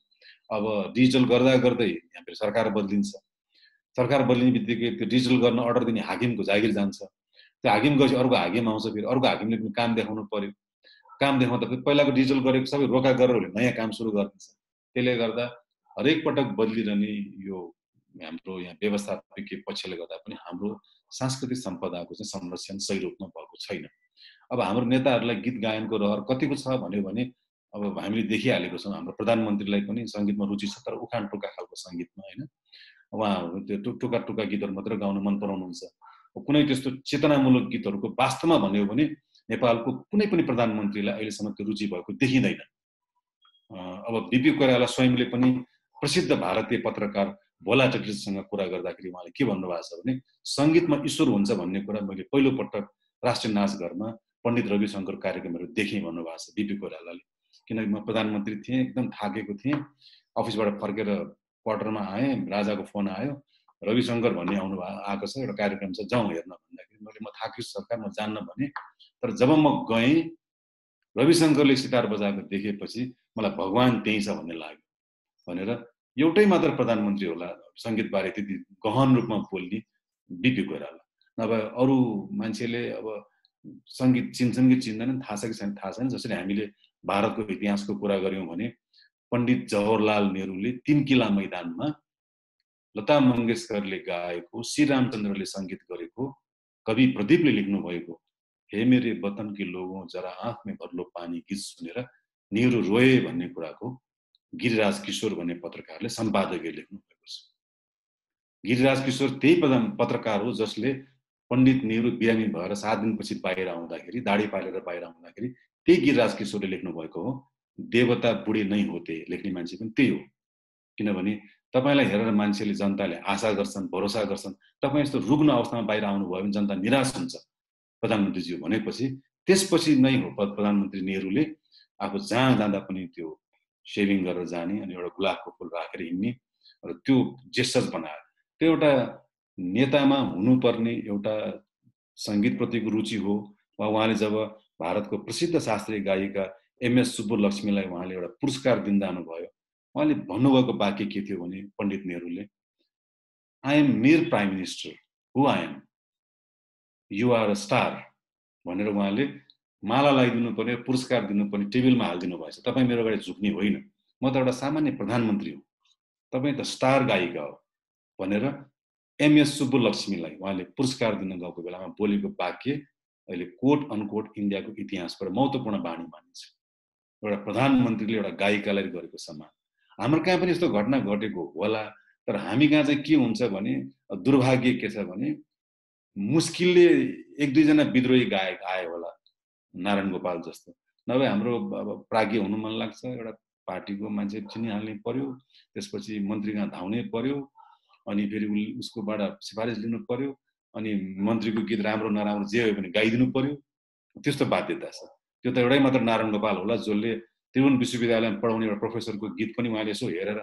अब डिजिटल गर्दा गर्दै यहाँ फेरि सरकार बदलिन्छ। सरकार बदलिने बित्तिकै त्यो डिजिटल गर्न अर्डर दिने हाकिमको जागिर जान्छ। त्यो हाकिम गएपछि अर्को हाकिम आउँछ, फेरि अर्को हाकिमले पनि काम देखाउनु पर्यो। काम देखाउँदा फेरि पहिलाको डिजिटल गरेको सबै रोका गरेर नयाँ काम सुरु गरिदिन्छ। त्यसले गर्दा हरेक पटक बदलिरहने यो हाम्रो यहाँ व्यवस्थापकीय पक्षले गर्दा पनि हाम्रो सांस्कृतिक सम्पदाको चाहिँ संरक्षण सही रूपमा भएको छैन। अब हाम्रो नेताहरूलाई गीत गायनको रहर कतिको छ भन्यो भने अब हामीले देखिहालेको छौँ। हाम्रो प्रधानमन्त्रीलाई पनि सङ्गीतमा रुचि छ, तर उखान टुक्का खालको सङ्गीतमा होइन। उहाँ त्यो टुक्का टुक्का गीतहरू मात्र गाउन मन पराउनुहुन्छ। कुनै त्यस्तो चेतनामूलक गीतहरूको वास्तवमा भन्यो भने नेपालको कुनै पनि प्रधानमन्त्रीलाई अहिलेसम्म त्यो रुचि भएको देखिँदैन। अब बिपी कोइराला स्वयंले पनि प्रसिद्ध भारतीय पत्रकार भोला टेक्रिसँग कुरा गर्दाखेरि उहाँले के भन्नुभएको छ भने सङ्गीतमा ईश्वर हुन्छ भन्ने कुरा मैले पहिलोपटक राष्ट्रिय नाचघरमा पण्डित रविशङ्कर कार्यक्रमहरू देखेँ भन्नुभएको छ बिपी कोइरालाले। किनकि म प्रधानमन्त्री थिएँ, एकदम थाकेको थिएँ, अफिसबाट फर्केर क्वार्टरमा आएँ, राजाको फोन आयो, रविशङ्कर भन्ने आएको छ, एउटा कार्यक्रम छ, जाउँ हेर्न भन्दाखेरि मैले म थाकेको सरकार म जान्न भने। तर जब म गएँ रविशङ्करले सितार बजाएको देखेपछि मलाई भगवान त्यही छ भन्ने लाग्यो भनेर एउटै मात्र प्रधानमन्त्री होला सङ्गीतबारे त्यति गहन रूपमा बोल्ने बिपी कोइराला। नभए अरू मान्छेले अब सङ्गीत चिन्छन् कि चिन्दैनन् थाहा छ कि छैन थाहा छैन। जसरी हामीले भारतको इतिहासको कुरा गऱ्यौँ भने पण्डित जवाहरलाल नेहरूले 3 किला मैदानमा लता मङ्गेशकरले गाएको, श्री रामचन्द्रले सङ्गीत गरेको, कवि प्रदीपले लेख्नु भएको हे मेरे वतन के लोगों जरा आँख में भर लो पानी गीत सुनेर नेहरू रोए भन्ने कुराको गिरिराज किशोर भन्ने पत्रकारले सम्पादकीय लेख्नु भएको छ। गिरिराज किशोर त्यही पत्रकार हो जसले पण्डित नेहरू बिरामी भएर 7 दिनपछि बाहिर आउँदाखेरि, दाढी पालेर बाहिर आउँदाखेरि त्यही गिरिराज किशोरले लेख्नु भएको हो देवता बुढी नै होते। लेख्ने मान्छे पनि त्यही हो। किनभने तपाईलाई हेरेर मान्छेले, जनताले आशा गर्छन्, भरोसा गर्छन्। तपाईँ यस्तो रुग्ण अवस्थामा बाहिर आउनुभयो भने जनता निराश हुन्छ प्रधानमन्त्रीज्यू भनेपछि। त्यसपछि नै हो प्रधानमन्त्री नेहरूले आफू जहाँ जाँदा पनि त्यो सेभिङ गरेर जाने अनि एउटा गुलाबको फुल राखेर हिँड्ने र त्यो जेस्चर बनायो। त्यो एउटा नेतामा हुनुपर्ने एउटा सङ्गीतप्रतिको रुचि हो। उहाँले जब भारतको प्रसिद्ध शास्त्रीय गायिका एमएस सुब्बुलक्ष्मीलाई उहाँले एउटा पुरस्कार दिन जानुभयो, उहाँले भन्नुभएको वाक्य के थियो भने पण्डित नेहरूले I am mayor prime minister who I am, you are a star भनेर उहाँले माला लगाइदिनु पर्ने, पुरस्कार दिनुपर्ने टेबलमा हालिदिनु भएछ। तपाईँ मेरो अगाडि झुक्ने होइन, म त एउटा सामान्य प्रधानमन्त्री हुँ, तपाईँ त स्टार गायिका हो भनेर एमएस सुब्बुलक्ष्मीलाई उहाँले पुरस्कार दिन गएको बेलामा बोलेको वाक्य अहिले कोट अनकोट इन्डियाको इतिहासबाट महत्त्वपूर्ण बानी मानिन्छ। एउटा प्रधानमन्त्रीले एउटा गायिकालाई गरेको सम्मान। हाम्रो कहाँ पनि यस्तो घटना घटेको होला, तर हामी कहाँ चाहिँ के हुन्छ भने दुर्भाग्य के छ भने मुस्किलले 1-2 जना विद्रोही गायक आए होला, नारायण गोपाल जस्तो। नभए हाम्रो अब प्राज्ञ हुनु मन लाग्छ, एउटा पार्टीको मान्छे चिनिहाल्ने पर्यो, त्यसपछि मन्त्री कहाँ धाउनै पर्यो, अनि फेरि उसकोबाट सिफारिस लिनु पर्यो, अनि मन्त्रीको गीत राम्रो नराम्रो जे हो भने गाइदिनु पर्यो। त्यस्तो बाध्यता छ। त्यो त एउटै मात्र नारायण गोपाल होला जसले त्रिभुवन विश्वविद्यालयमा पढाउने एउटा प्रोफेसरको गीत पनि उहाँले यसो हेरेर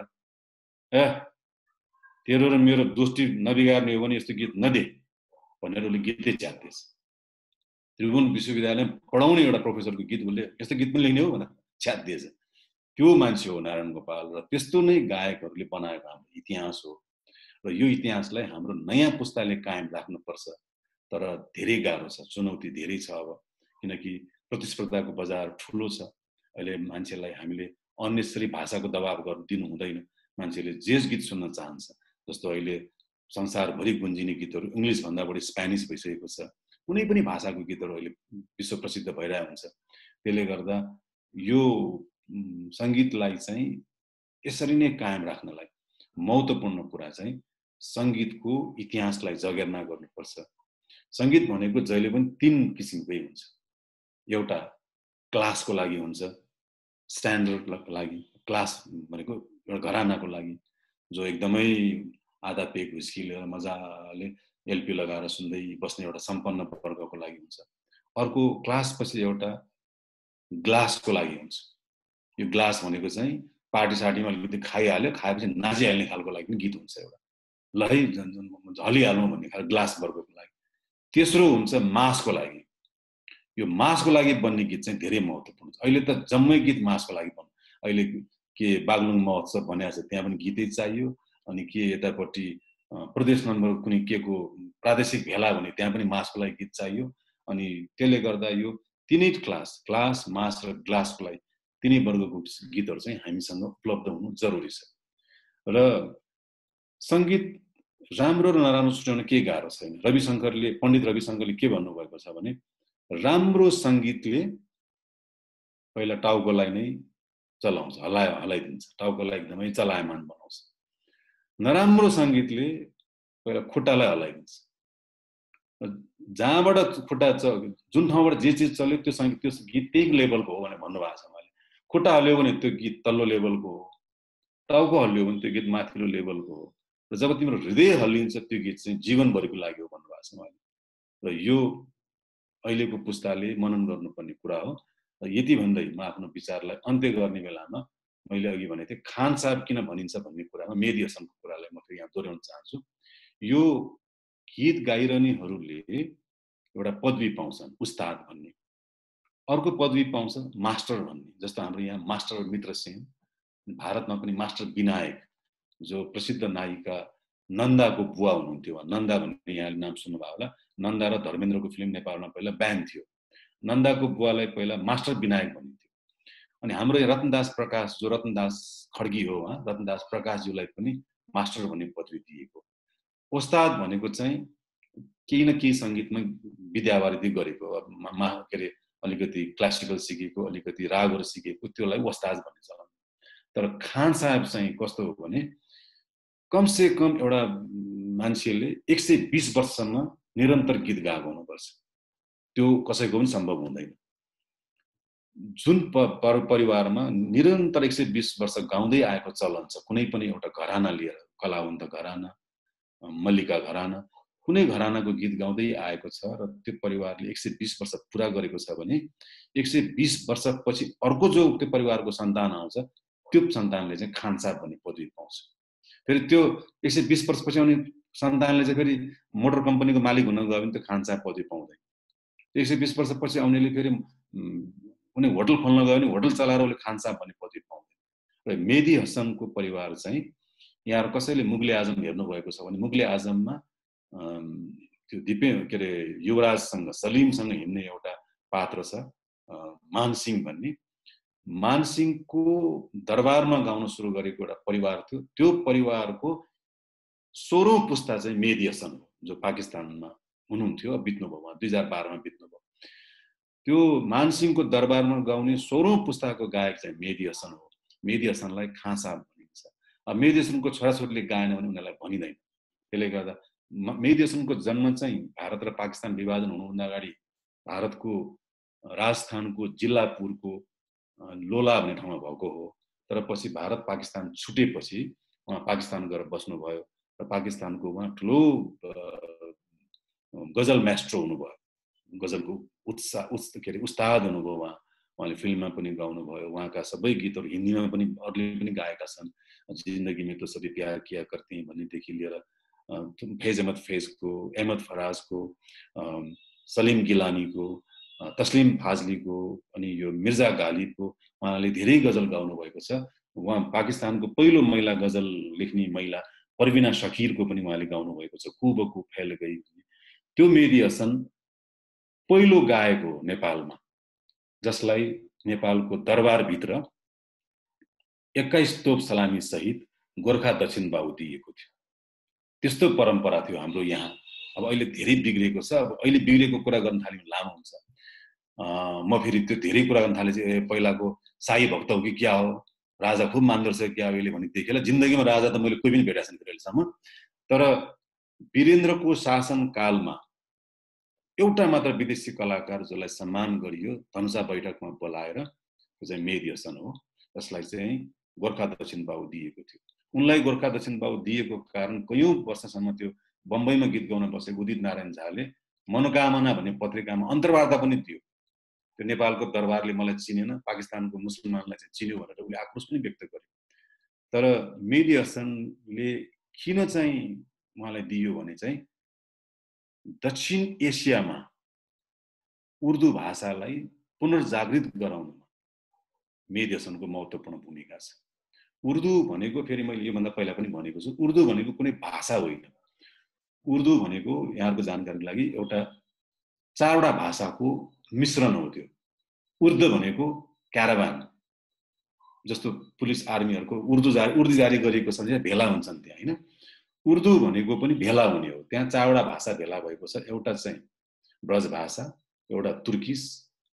तेरो र मेरो दोस्ती नबिगार्ने हो भने यस्तो गीत नदे भनेर उसले गीतै च्यात्दैछ। त्रिभुवन विश्वविद्यालयमा पढाउने एउटा प्रोफेसरको गीत उसले यस्तो गीत पनि लेख्ने हो भनेर च्यात्दैछ। त्यो मान्छे हो नारायण गोपाल। र त्यस्तो नै गायकहरूले बनाएको हाम्रो इतिहास हो र यो इतिहासलाई हाम्रो नयाँ पुस्ताले कायम राख्नुपर्छ। तर धेरै गाह्रो छ, चुनौती धेरै छ अब, किनकि प्रतिस्पर्धाको बजार ठुलो छ। अहिले मान्छेलाई हामीले अन्यश्री भाषाको दबाब दिनु हुँदैन। मान्छेले जे गीत सुन्न चाहन्छ, जस्तो अहिले संसारभरि गुन्जिने गीतहरू इङ्ग्लिसभन्दा बढी स्पेनिस भइसकेको छ। कुनै पनि भाषाको गीतहरू अहिले विश्व प्रसिद्ध भइरहेको हुन्छ। त्यसले गर्दा यो सङ्गीतलाई चाहिँ यसरी नै कायम राख्नलाई महत्त्वपूर्ण कुरा चाहिँ सङ्गीतको इतिहासलाई जगेर्ना गर्नुपर्छ। सङ्गीत भनेको जहिले पनि 3 किसिमकै हुन्छ। एउटा क्लासको लागि हुन्छ, स्ट्यान्डर्डको लागि। क्लास भनेको एउटा घरानाको लागि जो एकदमै आधा पेक हुस्की लिएर मजाले एलपी लगाएर सुन्दै बस्ने एउटा सम्पन्न वर्गको लागि हुन्छ। अर्को क्लास पछि एउटा ग्लासको लागि हुन्छ। यो ग्लास भनेको चाहिँ पार्टी सार्टीमा अलिकति खाइहाल्यो, खाएपछि नाचिहाल्ने खालको लागि पनि गीत हुन्छ एउटा, ल है हलिहालौँ भन्ने खालको ग्लास वर्गको लागि। तेस्रो हुन्छ मासको लागि। यो मासको लागि बन्ने गीत चाहिँ धेरै महत्त्वपूर्ण छ। अहिले त जम्मै गीत मासको लागि बन्छ। अहिले के बागलुङ महोत्सव भनेको छ, त्यहाँ पनि गीतै चाहियो, अनि के यतापट्टि प्रदेश नम्बर कुनै के को प्रादेशिक भेला भने त्यहाँ पनि मासको लागि गीत चाहियो। अनि त्यसले गर्दा यो 3 क्लास, मास र ग्लासको लागि 3 वर्गको गीतहरू चाहिँ हामीसँग उपलब्ध हुनु जरुरी छ। र सङ्गीत राम्रो र नराम्रो छुट्याउन केही गाह्रो छैन। पण्डित रविशङ्करले के भन्नुभएको छ भने राम्रो सङ्गीतले पहिला टाउकोलाई नै चलाउँछ, हलाइदिन्छ, टाउकोलाई एकदमै चलायमान बनाउँछ। नराम्रो सङ्गीतले पहिला खुट्टालाई हलाइदिन्छ जहाँबाट खुट्टा जुन ठाउँबाट जे चिज चल्यो त्यो सङ्गीत त्यो गीत त्यही लेभलको हो भनेर भन्नुभएको छ उहाँले। खुट्टा हल्लियो भने त्यो गीत तल्लो लेभलको हो, टाउको हल्लियो भने त्यो गीत माथिल्लो लेभलको हो, र जब तिम्रो हृदय हल्लिन्छ त्यो गीत चाहिँ जीवनभरिको लागि हो भन्नुभएको छ उहाँले। र यो अहिलेको पुस्ताले मनन गर्नुपर्ने कुरा हो। र यति भन्दै म आफ्नो विचारलाई अन्त्य गर्ने बेलामा मैले अघि भनेको थिएँ खान साहब किन भनिन्छ भन्ने कुरामा मेहदी हसनको कुरालाई म फेरि यहाँ दोहोऱ्याउन चाहन्छु। यो गीत गाइरहनेहरूले एउटा पदवी पाउँछन् उस्ताद भन्ने, अर्को पदवी पाउँछ मास्टर भन्ने। जस्तो हाम्रो यहाँ मास्टर मित्र सिंह, भारतमा पनि मास्टर विनायक जो प्रसिद्ध नायिका नन्दाको बुवा हुनुहुन्थ्यो। नन्दा भन्ने यहाँले नाम सुन्नुभयो होला। नन्दा र धर्मेन्द्रको फिल्म नेपालमा पहिला ब्यान थियो। नन्दाको बुवालाई पहिला मास्टर विनायक भनिन्थ्यो। अनि हाम्रो रतनदास प्रकाश जो रतनदास खड्गी हो, रतनदास प्रकाशज्यूलाई पनि मास्टर भन्ने पदवी दिएको। उस्ताद भनेको चाहिँ केही न केही सङ्गीतमा विद्यावारिधि गरेको, के अरे अलिकति क्लासिकल सिकेको, अलिकति रागहरू सिकेको, त्यसलाई उस्ताद भन्ने चलन। तर खान साहब चाहिँ कस्तो हो भने कमसे कम एउटा मान्छेले 120 वर्षसम्म निरन्तर गीत गाएको हुनुपर्छ। त्यो कसैको पनि सम्भव हुँदैन। जुन परिवारमा निरन्तर 120 वर्ष गाउँदै आएको चलन छ, कुनै पनि एउटा घराना लिएर, कलावन्त घराना, मल्लिका घराना, कुनै घरानाको गीत गाउँदै आएको छ र त्यो परिवारले 120 वर्ष पुरा गरेको छ भने 120 वर्षपछि अर्को जो त्यो परिवारको सन्तान आउँछ त्यो सन्तानले चाहिँ खान साहब भन्ने पदवी पाउँछ। फेरि त्यो 120 वर्षपछि आउने सन्तानले चाहिँ फेरि मोटर कम्पनीको मालिक हुन गयो भने त्यो खान साहब पदवी पाउँदैन। 120 वर्षपछि आउनेले फेरि कुनै होटल खोल्न गयो भने होटल चलाएर उसले खान साहब भन्ने पदवी पाउँदैन। र मेहदी हसनको परिवार चाहिँ यहाँ कसैले मुगले आजम हेर्नुभएको छ भने मुगले आजममा त्यो के अरे युवराजसँग सलिमसँग हिँड्ने एउटा पात्र छ मानसिंह भन्ने। मानसिंहको दरबारमा गाउन सुरु गरेको एउटा परिवार थियो। त्यो परिवारको 16औं पुस्ता चाहिँ मेहदी हसन हो, जो पाकिस्तानमा हुनुहुन्थ्यो, बित्नुभयो, 2012 मा बित्नुभयो। त्यो मानसिंहको दरबारमा गाउने 16औं पुस्ताको गायक चाहिँ मेहदी हसन हो। मेहदी हसनलाई खान साहब भनिन्छ। अब मेहदी हसनको छोराछोरीले गाएन भने उनीहरूलाई भनिँदैन। त्यसले गर्दा मेहदी हसनको जन्म चाहिँ भारत र पाकिस्तान विभाजन हुनुभन्दा अगाडि भारतको राजस्थानको जिल्लापुरको लोला भन्ने ठाउँमा भएको हो। तर पछि भारत पाकिस्तान छुटेपछि उहाँ पाकिस्तान गएर बस्नुभयो र पाकिस्तानको उहाँ ठुलो गजल मास्टर हुनुभयो। गजलको के अरे उस्ताद हुनुभयो। उहाँले फिल्ममा पनि गाउनुभयो। उहाँका सबै गीतहरू हिन्दीमा पनि अरूले पनि गाएका छन्। जिन्दगी में तो सबै प्यार किया करते हैं भन्नेदेखि लिएर फैज अहमद फैजको, अहमद फराजको, सलिम गिलानीको, तस्लिम फाजलीको, अनि यो मिर्जा गालिबको उहाँले धेरै गजल गाउनु भएको छ। उहाँ पाकिस्तानको पहिलो महिला गजल लेख्ने महिला परविना शकीरको पनि उहाँले गाउनु भएको छ, कुबको फैल गई। त्यो मेहदी हसन पहिलो गायक हो नेपालमा जसलाई नेपालको दरबारभित्र 21 तोप सलामी सहित गोर्खा दक्षिण बाहु दिएको थियो। त्यस्तो परम्परा थियो हाम्रो यहाँ। अब अहिले धेरै बिग्रेको छ। अब अहिले बिग्रेको कुरा गर्न थाल्यो लामो हुन्छ। म फेरि त्यो धेरै कुरा गर्न थाले चाहिँ पहिलाको शाही भक्त हो कि क्या हो, राजा खुब मान्दो रहेछ क्या अहिले भन्ने देखिएला। जिन्दगीमा राजा त मैले कोही पनि भेटेको छैन अहिलेसम्म। तर वीरेन्द्रको शासनकालमा एउटा मात्र विदेशी कलाकार जसलाई सम्मान गरियो धनुषा बैठकमा बोलाएर, त्यो चाहिँ मेहदी हसन हो, जसलाई चाहिँ गोर्खा दक्षिण बाहु दिएको थियो। उनलाई गोर्खा दक्षिण बाहु दिएको कारण कयौं वर्षसम्म त्यो बम्बईमा गीत गाउन बसेको उदित नारायण झाले मनोकामना भन्ने पत्रिकामा अन्तर्वार्ता पनि दियो। त्यो नेपालको दरबारले मलाई चिनेन, पाकिस्तानको मुसलमानलाई चाहिँ चिन्यो भनेर उसले आक्रोश पनि व्यक्त गर्यो। तर मेहदी हसनले किन चाहिँ उहाँलाई दियो भने चाहिँ दक्षिण एसियामा उर्दू भाषालाई पुनर्जागृत गराउनमा मेहदी हसनको महत्त्वपूर्ण भूमिका छ। उर्दू भनेको फेरि मैले योभन्दा पहिला पनि भनेको छु, उर्दू भनेको कुनै भाषा होइन। उर्दू भनेको यहाँहरुको जानकारीको लागि एउटा 4वटा भाषाको मिश्रण हो। त्यो उर्दू भनेको क्याराभान, जस्तो पुलिस आर्मीहरुको उर्दू जारी गरिएको छ भने भेला हुन्छन् त्यहाँ, हैन? उर्दू भनेको पनि भेला हुने हो। त्यहाँ 4वटा भाषा भेला भएको छ। एउटा चाहिँ ब्रज भाषा, एउटा तुर्किस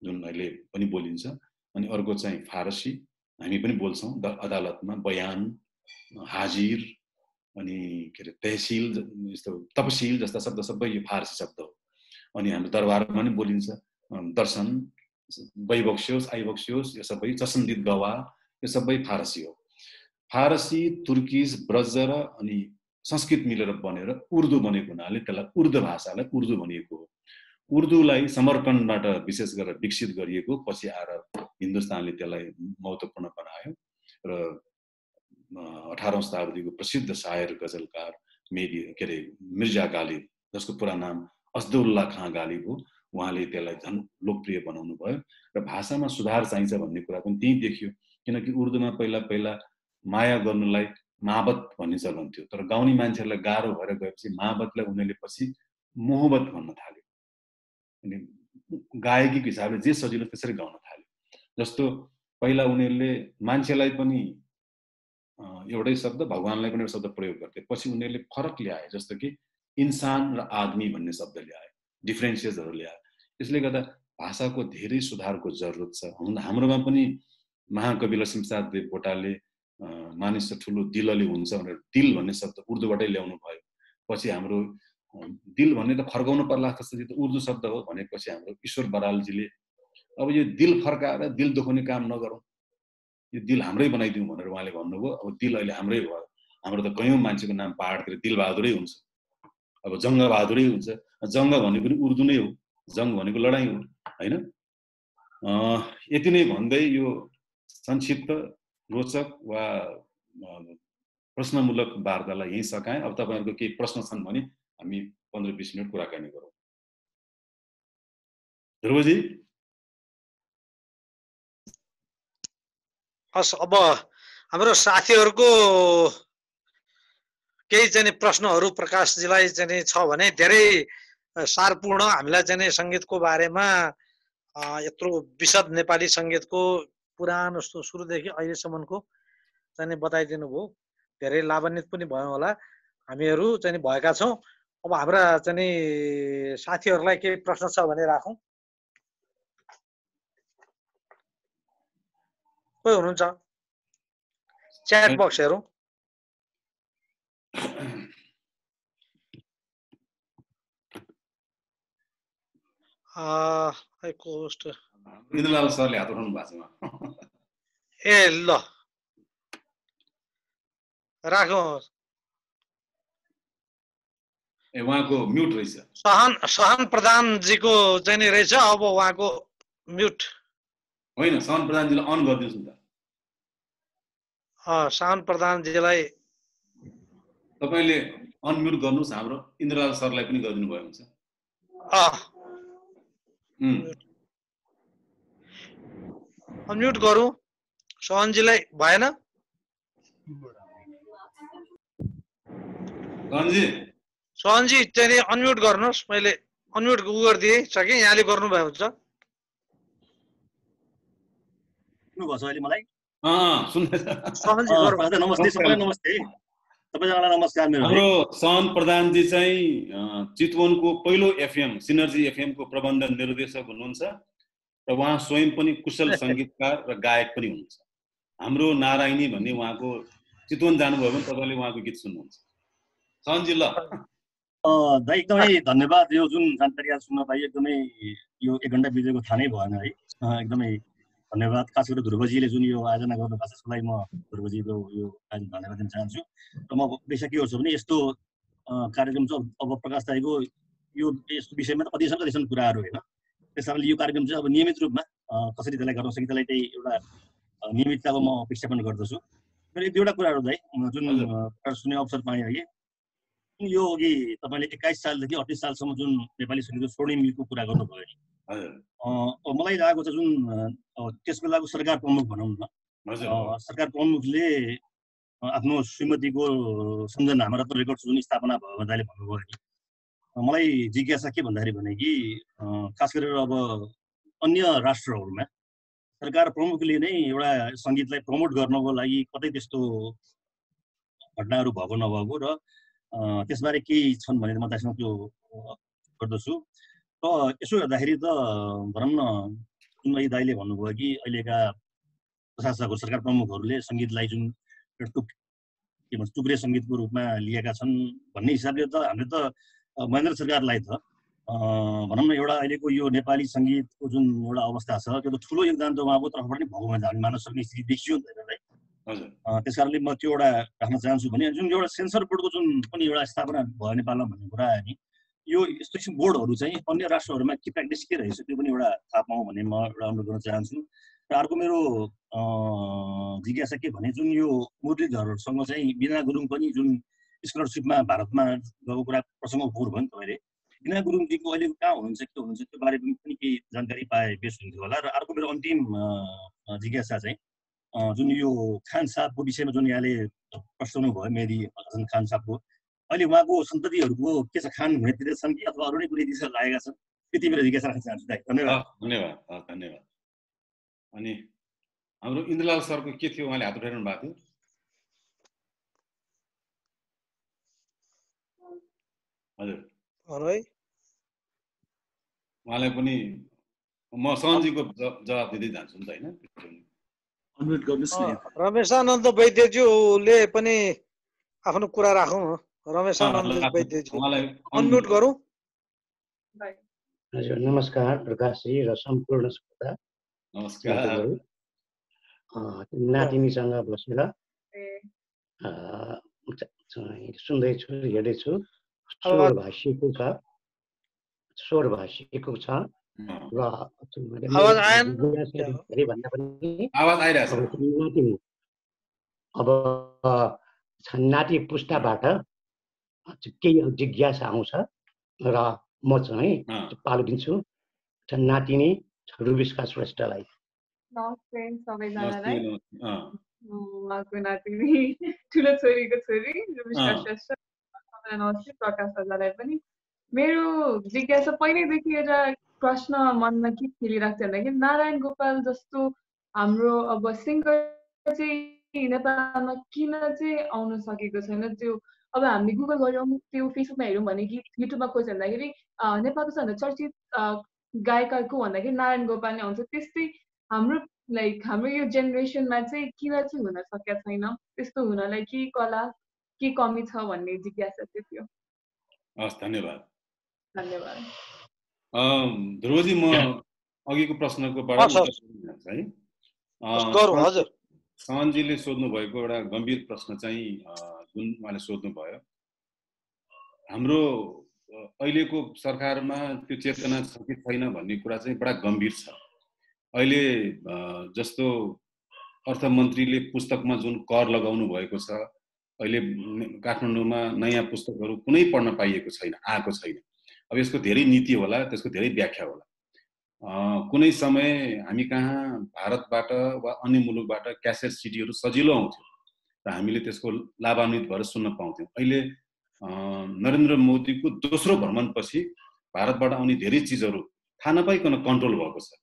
जुन अहिले पनि बोलिन्छ, अनि अर्को चाहिँ फारसी, हामी पनि बोल्छौं अदालतमा, बयान, हाजिर, अनि के अरे तहसील जस्तो तपसील जस्ता शब्द सबै यो फारसी शब्द हो। अनि हाम्रो दरबारमा पनि बोलिन्छ दर्शन, वैबक्ष्योस, आइबक्ष्योस, यो सबै चसन्दित गवा, यो सबै फारसी हो। फारसी, तुर्किस, ब्रज र अनि संस्कृत मिलेर बनेर उर्दू बनेको हुनाले त्यसलाई उर्दू भाषालाई उर्दू भनिएको हो। उर्दूलाई समरकन्दबाट विशेष गरेर विकसित गरिएको, पछि आएर हिन्दुस्तानले त्यसलाई महत्त्वपूर्ण बनायो र 18औं शताब्दीको प्रसिद्ध शायर गजलकार मिर्जा गालिब, जसको पुरा नाम असदुल्ला खाँ गालिब हो, उहाँले त्यसलाई झन् लोकप्रिय बनाउनु भयो र भाषामा सुधार चाहिन्छ भन्ने कुरा पनि त्यही देखियो। किनकि उर्दूमा पहिला माया गर्नुलाई महाबत भन्ने चलन थियो, तर गाउँले मान्छेहरूलाई गाह्रो भएर गएपछि महाबतलाई उनीहरूले पछि मोहब्बत भन्न थाल्यो। अनि गायकीको हिसाबले जे सजिलो त्यसरी गाउन थाल्यो। जस्तो पहिला उनीहरूले मान्छेलाई पनि एउटै शब्द, भगवानलाई पनि एउटा शब्द प्रयोग गर्थे, पछि उनीहरूले फरक ल्याए, जस्तो कि इन्सान र आदमी भन्ने शब्द ल्याए, डिफ्रेन्सिएसहरू ल्याए। यसले गर्दा भाषाको धेरै सुधारको जरुरत छ। हाम्रोमा पनि महाकवि लक्ष्मीप्रसाद देवकोटाले मानिस ठुलो दिलले हुन्छ भनेर दिल भन्ने शब्द उर्दूबाटै ल्याउनु भयो। पछि हाम्रो दिल भन्ने त फर्काउनु पर्ला जस्तो यो त उर्दू शब्द हो भनेपछि हाम्रो ईश्वर बरालजीले अब यो दिल फर्काएर दिल दुखाउने काम नगरौँ, यो दिल हाम्रै बनाइदिउँ भनेर उहाँले भन्नुभयो। अब दिल अहिले हाम्रै भयो। हाम्रो त कयौं मान्छेको नाम पहाडतिर दिलबहादुरै हुन्छ, अब जङ्गबहादुरै हुन्छ। जङ्ग भनेको पनि उर्दू नै हो, जङ्ग भनेको लडाइँ हो, होइन? यति नै भन्दै यो संक्षिप्त, रोचक वा प्रश्नमूलक वार्तालाई यही सकाएँ। अब तपाईहरुको केही प्रश्न छन् भने हामी 15-20 मिनट कुराकानी गरौँ। ध्रुवजी? हस्, अब हाम्रो साथीहरुको केही चाहिँ प्रश्नहरु प्रकाशजीलाई चाहिँ छ भने धेरै सारपूर्ण हामीलाई चाहिँ संगीतको बारेमा यत्रो विशद नेपाली संगीतको पुरानो सुरुदेखि अहिलेसम्मको चाहिँ बताइदिनु भयो। धेरै लाभान्वित पनि भयो होला हामीहरु चाहिँ भएका छौं। अब हाम्रा चाहिँ साथीहरुलाई केही प्रश्न छ भने राखौं। कोही हुनुहुन्छ? च्याट बक्स हेरौं। इन्द्रलाल सरले हात उठाउनु भएको छ। ए ल राखौं। ए उहाँको म्युट रहेछ। सहन प्रधान जीको चाहिँ नि रहेछ। अब उहाँको म्युट होइन, सहन प्रधान जीलाई अन गरिदिनुस् न त। सहन प्रधान जीलाई तपाईले अनम्युट गर्नुस्। हाम्रो इन्द्रलाल सरलाई पनि गरिदिनु भयो हुन्छ। अनम्युट गरौँ। सहनजीलाई भएन? सहनजी चाहिँ अनम्युट गर्नुहोस्। मैले अनम्युट गरिदिएँ छ कि यहाँले गर्नुभएको हुन्छ। सुन्नुभएको छ अहिले मलाई? सहनजी नमस्ते सबैलाई। नमस्ते सबैजनालाई नमस्कार। हाम्रो सहन प्रधानजी चाहिँ चितवनको पहिलो एफएम सिनर्जी एफएम को प्रबन्ध निर्देशक हुनुहुन्छ र उहाँ स्वयं पनि कुशल संगीतकार र गायक पनि हुनुहुन्छ। हाम्रो नारायणी भन्ने उहाँको चितवन जानुभयो भने तपाईले उहाँको गीत सुन्नुहुन्छ। सहनजी ल दाइ एकदमै धन्यवाद। यो जुन जानकारी आज सुन्न पाइयो एकदमै यो 1 घण्टा बितेको थाहा नै भएन है। एकदमै धन्यवाद। खास गरेर ध्रुवजीले जुन यो आयोजना गर्नु भएको छ त्यसलाई म ध्रुवजीको यो धन्यवाद दिन चाहन्छु। र म पेशा के गर्छु भने यस्तो कार्यक्रम चाहिँ अब प्रकाश दाइको यो यस्तो विषयमा त कतिसम्म कुराहरू होइन। त्यसकारणले यो कार्यक्रम चाहिँ अब नियमित रूपमा कसरी त्यसलाई गर्न सकिन्छ त्यसलाई चाहिँ एउटा नियमितताको म अपेक्षापन गर्दछु। र एक दुईवटा कुराहरू दाइ जुन सुन्ने अवसर पाएँ है, यो अघि तपाईँले 21 सालदेखि 38 सालसम्म जुन नेपाली सङ्गीतको स्वर्णिम युगको कुरा गर्नुभयो नि, मलाई लागेको छ जुन त्यस बेलाको सरकार प्रमुख भनौँ न, सरकार प्रमुखले आफ्नो श्रीमतीको सम्झना रत्न रेकर्ड्स जुन स्थापना भयो दाइले भन्नुभयो नि, मलाई जिज्ञासा के भन्दाखेरि भने कि खास गरेर अब अन्य राष्ट्रहरूमा सरकार प्रमुखले नै एउटा सङ्गीतलाई प्रमोट गर्नको लागि कतै त्यस्तो घटनाहरू भएको नभएको र त्यसबारे केही छन् भने म त्यसमा त्यो गर्दछु। र यसो हेर्दाखेरि त भनौँ न जुन अहिले दाइले भन्नुभयो कि अहिलेका प्रशासकहरू सरकार प्रमुखहरूले सङ्गीतलाई जुन के भन्छ टुक्रे सङ्गीतको रूपमा लिएका छन् भन्ने हिसाबले त हामीले त महेन्द्र सरकारलाई त भनौँ न एउटा अहिलेको यो नेपाली सङ्गीतको जुन एउटा अवस्था छ त्यो त ठुलो योगदान त उहाँको तर्फबाट नै भएको हामी मान्न सक्ने स्थिति देखियो नि त है। त्यस कारणले म त्यो एउटा राख्न चाहन्छु भने जुन एउटा सेन्सर बोर्डको जुन पनि एउटा स्थापना भयो नेपालमा भन्ने कुरा आयो नि, यो यस्तो किसिम बोर्डहरू चाहिँ अन्य राष्ट्रहरूमा के प्र्याक्टिस के रहेछ त्यो पनि एउटा थाहा पाऊँ भन्ने म एउटा अनुरोध गर्न चाहन्छु। र अर्को मेरो जिज्ञासा के भने जुन यो मुरलीधरसँग चाहिँ बिना गुरुङ पनि जुन स्कलरसिपमा भारतमा गएको कुरा प्रसङ्ग उठ्नु भयो नि तपाईँले, बिना गुरुङजीको अहिले कहाँ हुनुहुन्छ के हुनुहुन्छ त्यो बारेमा पनि केही जानकारी पाए बेस हुन्थ्यो होला। र अर्को मेरो अन्तिम जिज्ञासा चाहिँ जुन यो खान साहबको विषयमा जुन यहाँले प्रस्ताउनु भयो मेहदी हसन खान साहबको, अहिले उहाँको सन्ततिहरूको के छ, खान हुनेतिर छन् कि अथवा अरू नै कुनै दिशा लागेका छन्? त्यति मेरो जिज्ञासा राख्न चाहन्छु। धन्यवाद। धन्यवाद धन्यवाद। अनि हाम्रो इन्द्रलाल सरको के थियो, उहाँले हात उठाइरहनु भएको थियो? हजुर उहाँलाई पनि म सहनजीको जवाब दिँदै जान्छु नि त होइन। अनम्युट गर्नुस् न। रमेशानन्द वैद्यज्यूले पनि आफ्नो कुरा राखौँ। रमेशानन्द वैद्यज्यू अनम्युट गरौँ। हजुर नमस्कार प्रकाशजी र सम्पूर्ण श्रोता। नमस्कार। नातिनीसँग बसेर सुन्दैछु, हेर्दैछु। स्वर भाषिएको छ र अब नाति पुस्ताबाट केही जिज्ञासा आउँछ र म चाहिँ पालो दिन्छु नातिनी रुबिस्का श्रेष्ठलाई। नमस्ते सबैजनालाई। उहाँको नातिनी ठुलो छोरीको छोरी रुबिस्का श्रेष्ठ। नमस्ते प्रकाश दादालाई पनि। मेरो जिज्ञासा पहिल्यैदेखि एउटा प्रश्न मनमा के खेलिरहेको थियो भन्दाखेरि नारायण गोपाल जस्तो हाम्रो अब सिङ्गर चाहिँ नेपालमा किन चाहिँ आउन सकेको छैन? त्यो अब हामी गुगल गऱ्यौँ, त्यो फेसबुकमा हेऱ्यौँ भने कि युट्युबमा खोज्यो भन्दाखेरि नेपालको सबभन्दा चर्चित गायक को भन्दाखेरि नारायण गोपाल नै आउँछ। त्यस्तै हाम्रो यो जेनेरेसनमा चाहिँ किन चाहिँ हुन सकेको छैन? त्यस्तो हुनलाई के कला के कमी छ भन्ने जिज्ञासा चाहिँ थियो। हस् धन्यवाद। धन्यवाद। ध्रुवजी म अघिको प्रश्नको बारेमा है सहनजीले सोध्नु भएको एउटा गम्भीर प्रश्न चाहिँ जुन उहाँले सोध्नु भयो, हाम्रो अहिलेको सरकारमा त्यो चेतना छ कि छैन भन्ने कुरा चाहिँ बडा गम्भीर छ। अहिले जस्तो अर्थमन्त्रीले पुस्तकमा जुन कर लगाउनु भएको छ, अहिले काठमाडौँमा नयाँ पुस्तकहरू कुनै पढ्न पाइएको छैन, आएको छैन। अब यसको धेरै नीति होला, त्यसको धेरै व्याख्या होला। कुनै समय हामी कहाँ भारतबाट वा अन्य मुलुकबाट क्यासेट सिडीहरू सजिलो आउँथ्यो र हामीले त्यसको लाभान्वित भएर सुन्न पाउँथ्यौँ। अहिले नरेन्द्र मोदीको दोस्रो भ्रमणपछि भारतबाट आउने धेरै चिजहरू थाहा नपाइकन कन्ट्रोल भएको छ।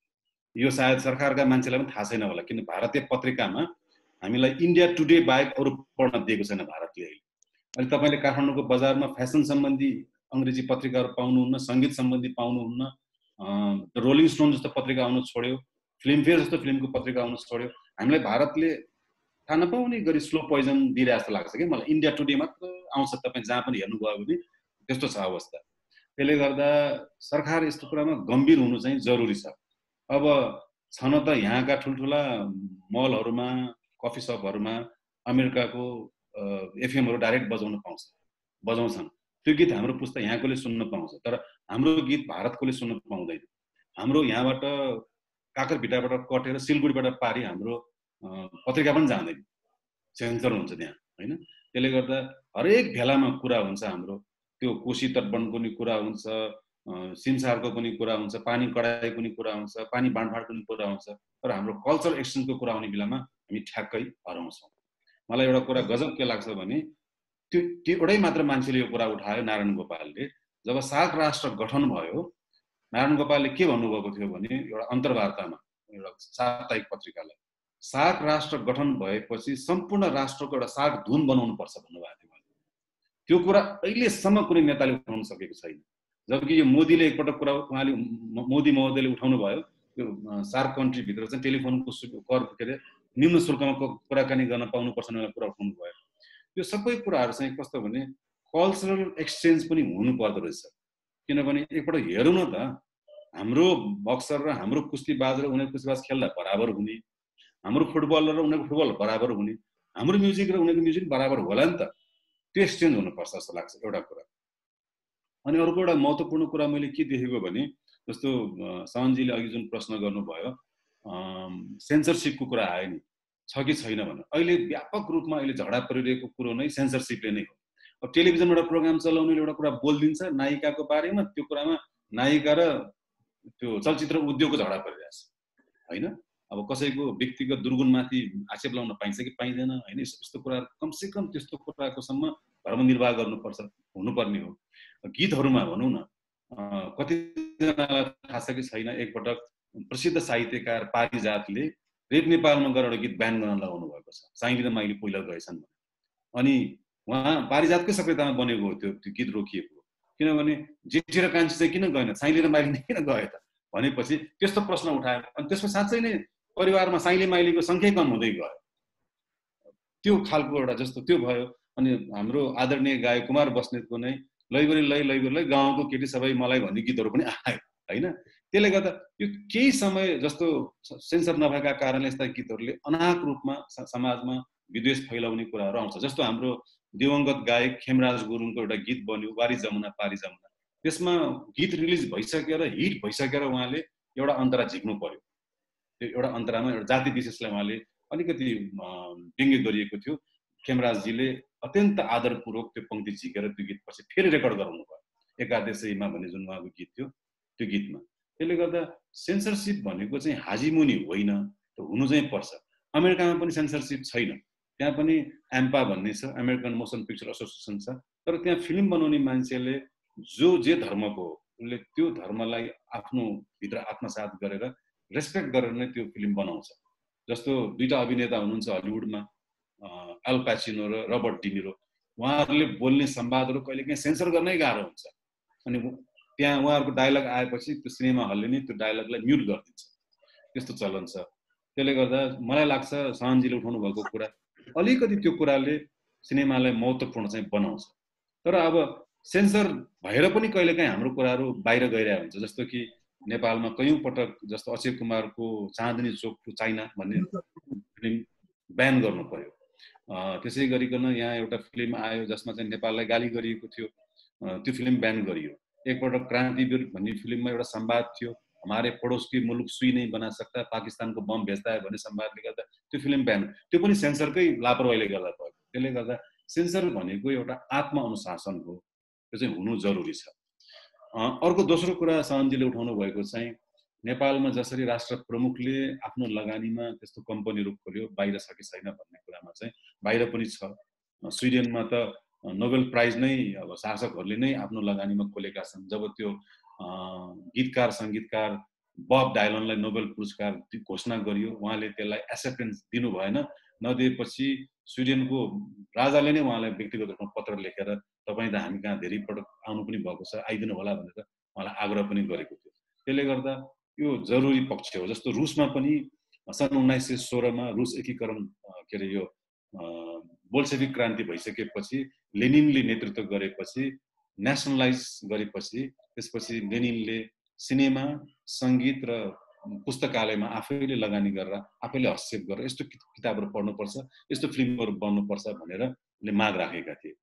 यो सायद सरकारका मान्छेलाई पनि थाहा छैन होला, किन भारतीय पत्रिकामा हामीलाई इन्डिया टुडे बाहेक अरू पढ्न दिएको छैन भारतले। अहिले तपाईँले काठमाडौँको बजारमा फ्यासन सम्बन्धी अङ्ग्रेजी पत्रिकाहरू पाउनुहुन्न, सङ्गीत सम्बन्धी पाउनुहुन्न, रोलिङ स्टोन जस्तो पत्रिका आउनु छोड्यो, फिल्मफेयर जस्तो फिल्मको पत्रिका आउनु छोड्यो। हामीलाई भारतले थाहा नपाउने गरी स्लो पोइजन दिइरहे जस्तो लाग्छ कि मलाई। इन्डिया टुडे मात्र आउँछ, तपाईँ जहाँ पनि हेर्नुभयो भने त्यस्तो छ अवस्था। त्यसले गर्दा सरकार यस्तो कुरामा गम्भीर हुनु चाहिँ जरुरी छ। अब छन त यहाँका ठुल्ठुला मलहरूमा, कफी सपहरूमा अमेरिकाको एफएमहरू डाइरेक्ट बजाउँछन्। त्यो गीत हाम्रो पुस्ता यहाँकोले सुन्न पाउँछ, तर हाम्रो गीत भारतकोले सुन्न पाउँदैन। हाम्रो यहाँबाट काकर भिटाबाट कटेर सिलगढीबाट पारी हाम्रो पत्रिका पनि जाँदैन, सेन्सर हुन्छ त्यहाँ होइन। त्यसले गर्दा हरेक भेलामा कुरा हुन्छ हाम्रो, त्यो कोशी तटबन्धको पनि कुरा हुन्छ, सिमसारको पनि कुरा हुन्छ, पानी कडाइको पनि कुरा हुन्छ, पानी बाँडफाँडको पनि कुरा हुन्छ, तर हाम्रो कल्चर एक्सचेन्जको कुरा आउने बेलामा हामी ठ्याक्कै हराउँछौँ। मलाई एउटा कुरा गजब के लाग्छ भने त्यो एउटै मात्र मान्छेले यो कुरा उठायो, नारायण गोपालले। जब सार्क राष्ट्र गठन भयो, नारायण गोपालले के भन्नुभएको थियो भने एउटा अन्तर्वार्तामा एउटा साप्ताहिक पत्रिकालाई, सार्क राष्ट्र गठन भएपछि सम्पूर्ण राष्ट्रको एउटा सार्क धुन बनाउनु पर्छ भन्नुभएको थियो। त्यो कुरा अहिलेसम्म कुनै नेताले उठाउन सकेको छैन। जबकि यो मोदीले एकपटक कुरा उहाँले मोदी महोदयले उठाउनु भयो, यो सार्क कन्ट्रीभित्र चाहिँ टेलिफोनको कर के अरे निम्न शुल्कमा कुराकानी गर्न पाउनुपर्छ भनेर कुरा उठाउनु भयो। यो सबै कुराहरू चाहिँ कस्तो भने कल्चरल एक्सचेन्ज पनि हुनु पर्दो रहेछ। किनभने एकपल्ट हेरौँ न त, हाम्रो बक्सर र हाम्रो कुस्तीबाज र उनीहरूको कुस्तीबाज खेल्दा बराबर हुने, हाम्रो फुटबल र उनीहरूको फुटबल बराबर हुने, हाम्रो म्युजिक र उनीहरूको म्युजिक बराबर होला नि त। त्यो एक्सचेन्ज हुनुपर्छ जस्तो लाग्छ एउटा कुरा। अनि अर्को एउटा महत्त्वपूर्ण कुरा मैले के देखेको भने, जस्तो सहनजीले अघि जुन प्रश्न गर्नुभयो सेन्सरसिपको कुरा आयो नि, छ कि छैन भनेर। अहिले व्यापक रूपमा अहिले झगडा परिरहेको कुरो नै सेन्सरसिपले नै हो। अब टेलिभिजनमा एउटा प्रोग्राम चलाउनेले एउटा कुरा बोलिदिन्छ नायिकाको बारेमा, त्यो कुरामा नायिका र त्यो चलचित्र उद्योगको झगडा परिरहेछ होइन। अब कसैको व्यक्तिगत दुर्गुणमाथि आक्षेप लगाउन पाइन्छ कि पाइँदैन होइन, यस्तो कुराहरू कमसेकम त्यस्तो कुराको सम्म धर्म निर्वाह गर्नुपर्छ, हुनुपर्ने हो। गीतहरूमा भनौँ न, कतिजनालाई थाहा छ कि छैन, एकपटक प्रसिद्ध साहित्यकार पारिजातले रेप नेपालमा गएर एउटा गीत ब्यान गर्न लगाउनु भएको छ, साइली र माइली पहिला गएछन्। अनि उहाँ पारिजातकै सक्रियतामा बनेको हो त्यो गीत रोकिएको, किनभने जेठी र कान्छी चाहिँ किन गएन, साइली र माइली किन गए त भनेपछि त्यस्तो प्रश्न उठायो। अनि त्यसमा साँच्चै नै परिवारमा साइली माइलीको सङ्ख्या कम हुँदै गयो, त्यो खालको एउटा जस्तो त्यो भयो। अनि हाम्रो आदरणीय गायक कुमार बस्नेतको नै लैबरी लै गाउँको केटी सबै मलाई भन्ने गीतहरू पनि आयो होइन। त्यसले गर्दा यो केही समय जस्तो सेन्सर नभएका कारणले यस्ता गीतहरूले अनाहक रूपमा समाजमा विद्वेष फैलाउने कुराहरू आउँछ। जस्तो हाम्रो दिवंगत गायक खेमराज गुरुङको एउटा गीत बन्यो वारी जमुना पारी जमुना, त्यसमा गीत रिलिज भइसकेर हिट भइसकेर उहाँले एउटा अन्तरा झिक्नु पर्यो। त्यो एउटा अन्तरामा एउटा जाति विशेषलाई उहाँले अलिकति व्यङ्ग्य गरिएको थियो। खेमराजजीले अत्यन्त आदरपूर्वक त्यो पङ्क्ति झिकेर त्यो गीत पछि फेरि रेकर्ड गराउनु भयो, एकादशीमा भन्ने जुन उहाँको गीत थियो त्यो गीतमा। त्यसले गर्दा सेन्सरसिप भनेको चाहिँ हाजिमुनि होइन, त्यो हुनु चाहिँ पर्छ। अमेरिकामा पनि सेन्सरसिप छैन, त्यहाँ पनि एम्पा भन्ने छ, अमेरिकन मोसन पिक्चर एसोसिएसन छ, तर त्यहाँ फिल्म बनाउने मान्छेले जे धर्मको हो उसले त्यो धर्मलाई आफ्नो भित्र आत्मसात गरेर रेस्पेक्ट गरेर नै त्यो फिल्म बनाउँछ। जस्तो दुईटा अभिनेता हुनुहुन्छ हलिउडमा, अल प्याचिनो र रबर्ट डिनिरो, उहाँहरूले बोल्ने संवादहरू कहिलेकाहीँ सेन्सर गर्नै गाह्रो हुन्छ। अनि त्यहाँ उहाँहरूको डायलग आएपछि त्यो सिनेमा हलले नै त्यो डायलगलाई म्युट गरिदिन्छ, त्यस्तो चलन छ। त्यसले गर्दा मलाई लाग्छ सहनजीले उठाउनु भएको कुरा अलिकति त्यो कुराले सिनेमालाई महत्त्वपूर्ण चाहिँ बनाउँछ। तर अब सेन्सर भएर पनि कहिलेकाहीँ हाम्रो कुराहरू बाहिर गइरहेको हुन्छ। जस्तो कि नेपालमा कयौँ पटक जस्तो अक्षय कुमारको चाँदनी चोक टु चाइना भन्ने फिल्म ब्यान गर्नु पर्यो। त्यसै गरिकन यहाँ एउटा फिल्म आयो जसमा चाहिँ नेपाललाई गाली गरिएको थियो, त्यो फिल्म ब्यान गरियो। एकपटक क्रान्तिवीर भन्ने फिल्ममा एउटा संवाद थियो, हमारे पडोस की मुलुक सुई नहीं बना सकता, पाकिस्तानको बम भेज्दा है भन्ने संवादले गर्दा त्यो फिल्म ब्यान, त्यो पनि सेन्सरकै लापरवाहीले गर्दा भयो। त्यसले गर्दा सेन्सर भनेको एउटा आत्मअनुशासन हो, त्यो चाहिँ हुनु जरुरी छ। अर्को दोस्रो कुरा सहनजीले उठाउनु भएको चाहिँ नेपालमा जसरी राष्ट्र प्रमुखले आफ्नो लगानीमा त्यस्तो कम्पनीहरू खोल्यो, बाहिर छ कि छैन भन्ने कुरामा चाहिँ बाहिर पनि छ। स्विडेनमा त नोबेल प्राइज नै अब शासकहरूले नै आफ्नो लगानीमा खोलेका छन्। जब त्यो गीतकार सङ्गीतकार बब डायलनलाई नोबेल पुरस्कार घोषणा गरियो, उहाँले त्यसलाई एक्सेप्टेन्स दिनु भएन, नदिएपछि स्विडेनको राजाले नै उहाँलाई व्यक्तिगत रूपमा पत्र लेखेर तपाईँ त हामी कहाँ धेरै पटक आउनु पनि भएको छ, आइदिनु होला भनेर उहाँलाई आग्रह पनि गरेको थियो। त्यसले गर्दा यो जरुरी पक्ष हो। जस्तो रुसमा पनि सन् 1916मा रुस एकीकरण के अरे यो बोल्सेविक क्रान्ति भइसकेपछि लेनिनले नेतृत्व गरेपछि नेसनलाइज गरेपछि त्यसपछि लेनिनले सिनेमा सङ्गीत र पुस्तकालयमा आफैले लगानी गरेर आफैले हस्तक्षेप गरेर यस्तो किताबहरू पढ्नुपर्छ, यस्तो फिल्महरू बन्नुपर्छ भनेर माग राखेका थिए।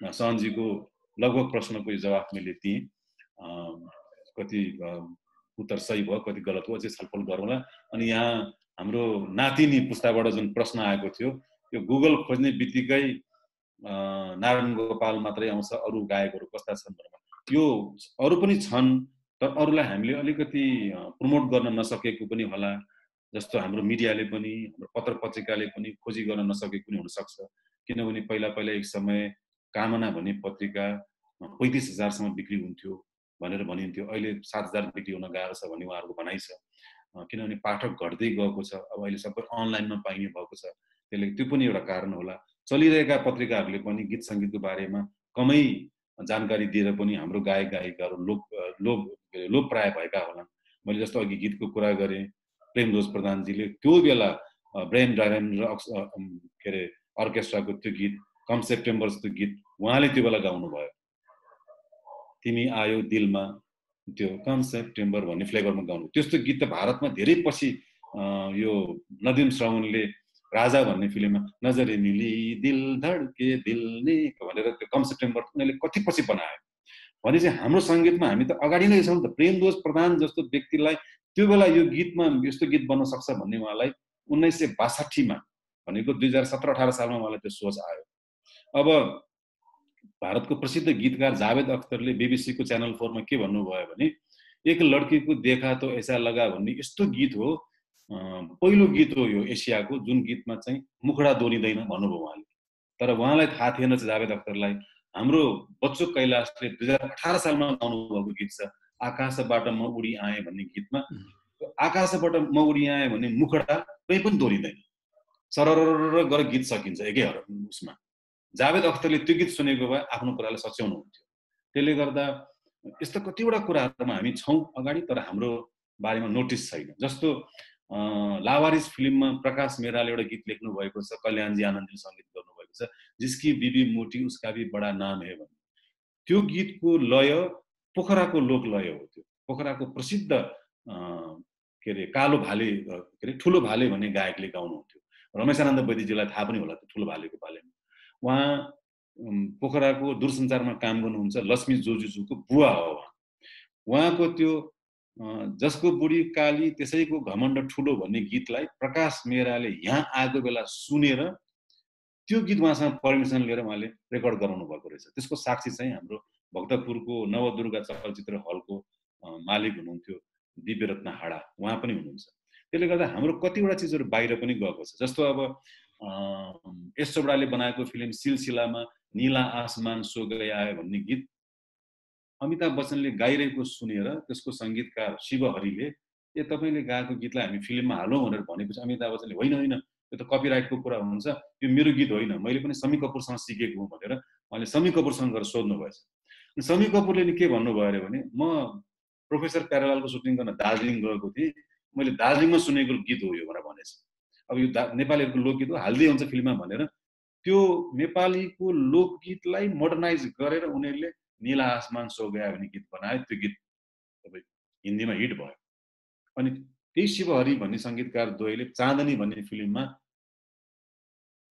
सहनजीको लगभग प्रश्नको जवाफ मैले दिएँ, कति उत्तर सही भयो कति गलत हो अझै छलफल गरौँला। अनि यहाँ हाम्रो नातिनी पुस्ताबाट जुन प्रश्न आएको थियो, यो गुगल खोज्ने बित्तिकै नारायण गोपाल मात्रै आउँछ, अरू गायकहरू कस्ता छन् भनेर। यो अरू पनि छन्, तर अरूलाई हामीले अलिकति प्रमोट गर्न नसकेको पनि होला। जस्तो हाम्रो मिडियाले पनि, हाम्रो पत्र पत्रिकाले पनि खोजी गर्न नसकेको पनि हुनसक्छ। किनभने पहिला एक समय कामना भन्ने पत्रिका 35,000सम्म बिक्री हुन्थ्यो भनेर भनिन्थ्यो, अहिले 7,000 बिक्री हुन गएको छ भन्ने उहाँहरूको भनाइ छ। किनभने पाठक घट्दै गएको छ, अब अहिले सबै अनलाइनमा पाइने भएको छ। त्यसले त्यो पनि एउटा कारण होला। चलिरहेका पत्रिकाहरूले पनि गीत सङ्गीतको बारेमा कमै जानकारी दिएर पनि हाम्रो गायक गायिकाहरू लोप प्राय भएका होलान्। मैले जस्तो अघि गीतको कुरा गरेँ, प्रेमध्वज प्रधानजीले त्यो बेला ब्रेन ड्रागन र के अरे अर्केस्ट्राको त्यो गीत कम सेप्टेम्बर जस्तो गीत उहाँले त्यो बेला गाउनु भयो। तिमी आयो दिलमा, त्यो कम सेप्टेम्बर भन्ने फ्लेभरमा गाउनु। त्यस्तो गीत त भारतमा धेरै पछि यो नदीम श्रवणले राजा भन्ने फिल्ममा नजरे मिली दिल धड्के दिल ने भनेर त्यो कम सेप्टेम्बर उनीहरूले कति पछि बनायो भने चाहिँ हाम्रो सङ्गीतमा हामी त अगाडि नै छौँ त। प्रेमदोष प्रधान जस्तो व्यक्तिलाई त्यो बेला यो गीतमा यस्तो गीत बन्न सक्छ भन्ने उहाँलाई 1962 मा भनेको 2017-18 सालमा उहाँलाई त्यो सोच आयो। अब भारतको प्रसिद्ध गीतकार जावेद अख्तरले BBC को च्यानल 4 मा के भन्नुभयो भने एक लड्कीको देखा तो ऐसा लगा भन्ने यस्तो गीत हो, पहिलो गीत हो यो एसियाको जुन गीतमा चाहिँ मुखडा दोरिँदैन भन्नुभयो उहाँले। तर उहाँलाई थाहा थिएन जावेद अख्तरलाई हाम्रो बच्चो कैलाशले 2018 सालमा गाउनु भएको गीत छ आकाशबाट म उडी आए भन्ने गीतमा आकाशबाट म उडी आए भन्ने मुखडा कहीँ पनि दोरिँदैन, सरर गरेर गीत सकिन्छ एकै उसमा। जावेद अख्तरले त्यो गीत सुनेको भए आफ्नो कुरालाई सच्याउनु हुन्थ्यो। त्यसले गर्दा यस्तो कतिवटा कुराहरुमा हामी छौं अगाडि, तर हाम्रो बारेमा नोटिस छैन। जस्तो लावारिस फिल्ममा प्रकाश मेहराले एउटा गीत लेख्नु भएको छ, कल्याणजी आनन्दले संगीत गर्नु भएको छ, जिसकी बीबी मोटी उसका भी बडा नाम है भन्ने। त्यो गीतको लय पोखराको लोक लय हो। त्यो पोखराको प्रसिद्ध के रे कालो भाले के रे ठुलो भाले भन्ने गायकले गाउनुहुन्थ्यो। रमेशानन्द वैद्यजीलाई थाहा पनि होला त्यो ठुलो भालेको बारेमा। उहाँ पोखराको दूरसञ्चारमा काम गर्नुहुन्छ, लक्ष्मी जोजुजुको बुवा हो उहाँको त्यो जसको बुढी काली त्यसैको घमण्ड ठुलो भन्ने गीतलाई प्रकाश मेहराले यहाँ आएको बेला सुनेर त्यो गीत उहाँसँग पर्मिसन लिएर उहाँले रेकर्ड गराउनु भएको रहेछ। त्यसको साक्षी चाहिँ हाम्रो भक्तपुरको नवदुर्गा चलचित्र हलको मालिक हुनुहुन्थ्यो दिव्यरत्न हाडा, उहाँ पनि हुनुहुन्छ। त्यसले गर्दा हाम्रो कतिवटा चिजहरू बाहिर पनि गएको छ। जस्तो अब एस चोपडाले बनाएको फिल्म सिलसिलामा नीला आसमान सो गया है भन्ने गीत अमिताभ बच्चनले गाइरहेको सुनेर त्यसको संगीतकार शिव हरिले ए तपाईले गाएको गीतलाई हामी फिल्ममा हालौं भनेर भनेपछि अमिताभ बच्चनले होइन होइन यो त कपिराइटको कुरा हुन्छ, यो मेरो गीत होइन, मैले पनि समी कपुरसँग सिकेको हुँ भनेर उहाँले समी कपुरसँग गएर सोध्नु भएछ। अनि समी कपुरले नि के भन्नुभयो अरे भने म प्रोफेसर प्यारालालको सुटिङ गर्न दार्जिलिङ गएको थिएँ, मैले दार्जिलिङमा सुनेको गीत हो यो भनेर भनेछ। अब यो नेपालीहरुको लोकगीत हो, हाल्दै हुन्छ फिल्ममा भनेर त्यो नेपालीको लोकगीतलाई मोडर्नाइज गरेर उनीहरूले नीला आसमान सो गया भन्ने गीत बनाए। त्यो गीत तपाईँ हिन्दीमा हिट भयो। अनि त्यही शिवहरि भन्ने संगीतकार द्वयले चाँदनी भन्ने फिल्ममा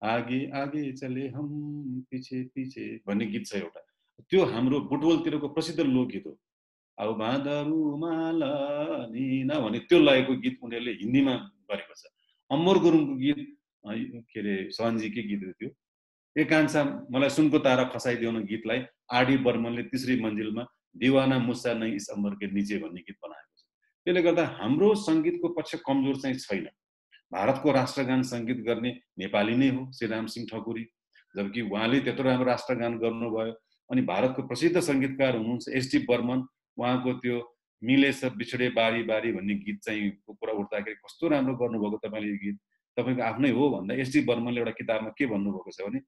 आगे आगे चले हम पीछे पीछे भन्ने गीत छ एउटा, त्यो हाम्रो बुटवलतिरको प्रसिद्ध लोकगीत हो। अब बाँदरुमाला निना भन्ने त्यो लयको गीत उनीहरूले हिन्दीमा गरेको छ। अमर गुरुङको गीत के रे सहनजीकै गीत हो त्यो। एकांशा मलाई सुनको तारा खसाइदिउन गीतलाई आरडी बर्मनले तीसरी मन्जिलमा दीवाना मुसा नै इस अमर के नीचे भन्ने गीत बनाएको छ। त्यसले गर्दा हाम्रो संगीतको पक्ष कमजोर चाहिँ छैन। भारतको राष्ट्रगान संगीत गर्ने नेपाली नै हो श्रीराम सिंह ठकुरी, जबकि उहाँले त्यत्रो राम्रो राष्ट्रगान गर्नुभयो। अनि भारतको प्रसिद्ध संगीतकार हुनुहुन्छ एसडी बर्मन, उहाँको त्यो मिले सब बिछडे बारी बारी भन्ने गीत चाहिँ कुरा उठ्दाखेरि कस्तो राम्रो गर्नुभएको तपाईले यो गीत तपाईको आफ्नै हो भन्दा एसडी बर्मनले एउटा किताबमा के भन्नुभएको छ भने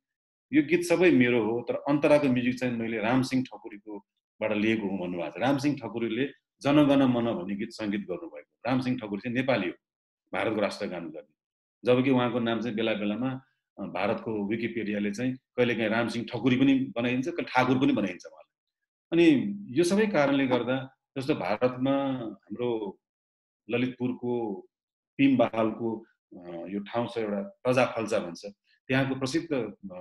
यो गीत सबै मेरो हो तर अन्तराको म्युजिक चाहिँ मैले रामसिंह ठकुरीकोबाट लिएको हुँ भन्नुभएको छ। रामसिंह ठकुरीले जनगण मन भन्ने गीत संगीत गर्नुभएको। रामसिंह ठकुरी चाहिँ नेपाली हो, भारतको राष्ट्रगान गर्ने, जबकि उहाँको नाम चाहिँ बेला बेलामा भारतको विकिपीडियाले चाहिँ कहिलेकाहीँ रामसिंह ठकुरी पनि बनाइन्छ, कहिले ठाकुर पनि बनाइन्छ उहाँलाई। अनि यो सबै कारणले गर्दा जस्तो भारतमा हाम्रो ललितपुरको पिमबहालको यो ठाउँ छ एउटा प्रजाफल्चा भन्छ, त्यहाँको प्रसिद्ध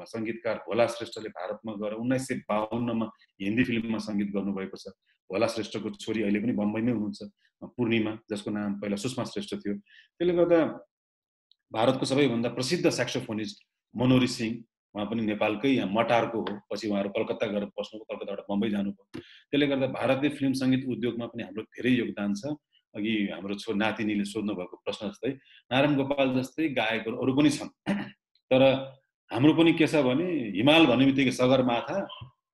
संगीतकार भोला श्रेष्ठले भारतमा गएर 1952 मा हिन्दी फिल्ममा संगीत गर्नुभएको छ। भोला श्रेष्ठको छोरी अहिले पनि बम्बईमै हुनुहुन्छ, पूर्णिमा, जसको नाम पहिला सुषमा श्रेष्ठ थियो। त्यसले गर्दा भारतको सबैभन्दा प्रसिद्ध स्याक्सोफोनिस्ट मनोरी सिंह, उहाँ पनि नेपालकै यहाँ मटारको हो, पछि उहाँहरू कलकत्ता गएर बस्नुभयो, कलकत्ताबाट बम्बई जानुभयो। त्यसले गर्दा भारतीय फिल्म संगीत उद्योगमा पनि हाम्रो धेरै योगदान छ। अघि हाम्रो नातिनीले सोध्नु भएको प्रश्न जस्तै नारायण गोपाल जस्तै गायकहरू अरू पनि छन्, तर हाम्रो पनि के छ भने हिमाल भन्ने बित्तिकै सगरमाथा,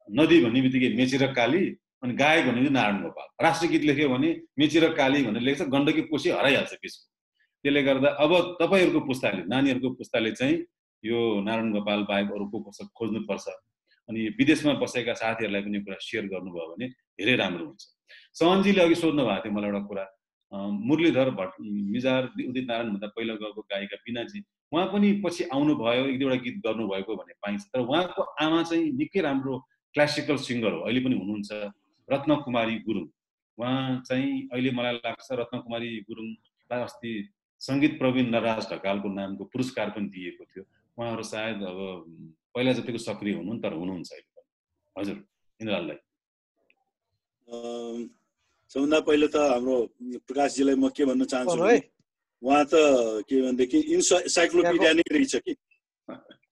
नदी भन्ने बित्तिकै मेची र काली, अनि गायक भन्ने चाहिँ नारायण गोपाल। राष्ट्रगीत लेख्यो भने मेची र काली भनेर लेख्छ, गण्डकी कोशी हराइहाल्छ बिचको। त्यसले गर्दा अब तपाईहरुको पुस्ताले, नानीहरुको पुस्ताले चाहिँ यो नारायण गोपाल बाहेक अरू को खोज्नुपर्छ। अनि विदेशमा बसेका साथीहरूलाई पनि कुरा सेयर गर्नुभयो भने धेरै राम्रो हुन्छ। सहनजीले अघि सोध्नु भएको थियो मलाई एउटा कुरा, मुरलीधर मिजार उदित नारायण भन्दा पहिला गएको गायिका बिनाजी, उहाँ पनि पछि आउनुभयो, एक दुईवटा गीत गर्नुभएको भन्ने पाइन्छ। तर उहाँको आमा चाहिँ निकै राम्रो क्लासिकल सिङ्गर हो, अहिले पनि हुनुहुन्छ। रत्नकुमारी गुरुङ, उहाँ चाहिँ अहिले मलाई लाग्छ रत्नकुमारी गुरुङलाई अस्ति सङ्गीत प्रवीण नराज ढकालको नामको पुरस्कार पनि दिएको थियो। उहाँहरू सायद अब पहिला जतिको सक्रिय हुनुहुन् तर हुनुहुन्छ अहिले पनि। हजुर इन्द्रलाललाई सबभन्दा पहिले त हाम्रो प्रकाशजीलाई म के भन्न चाहन्छु, उहाँ त के भनेदेखि इन्साइक्लोपिडिया नै रहेछ कि।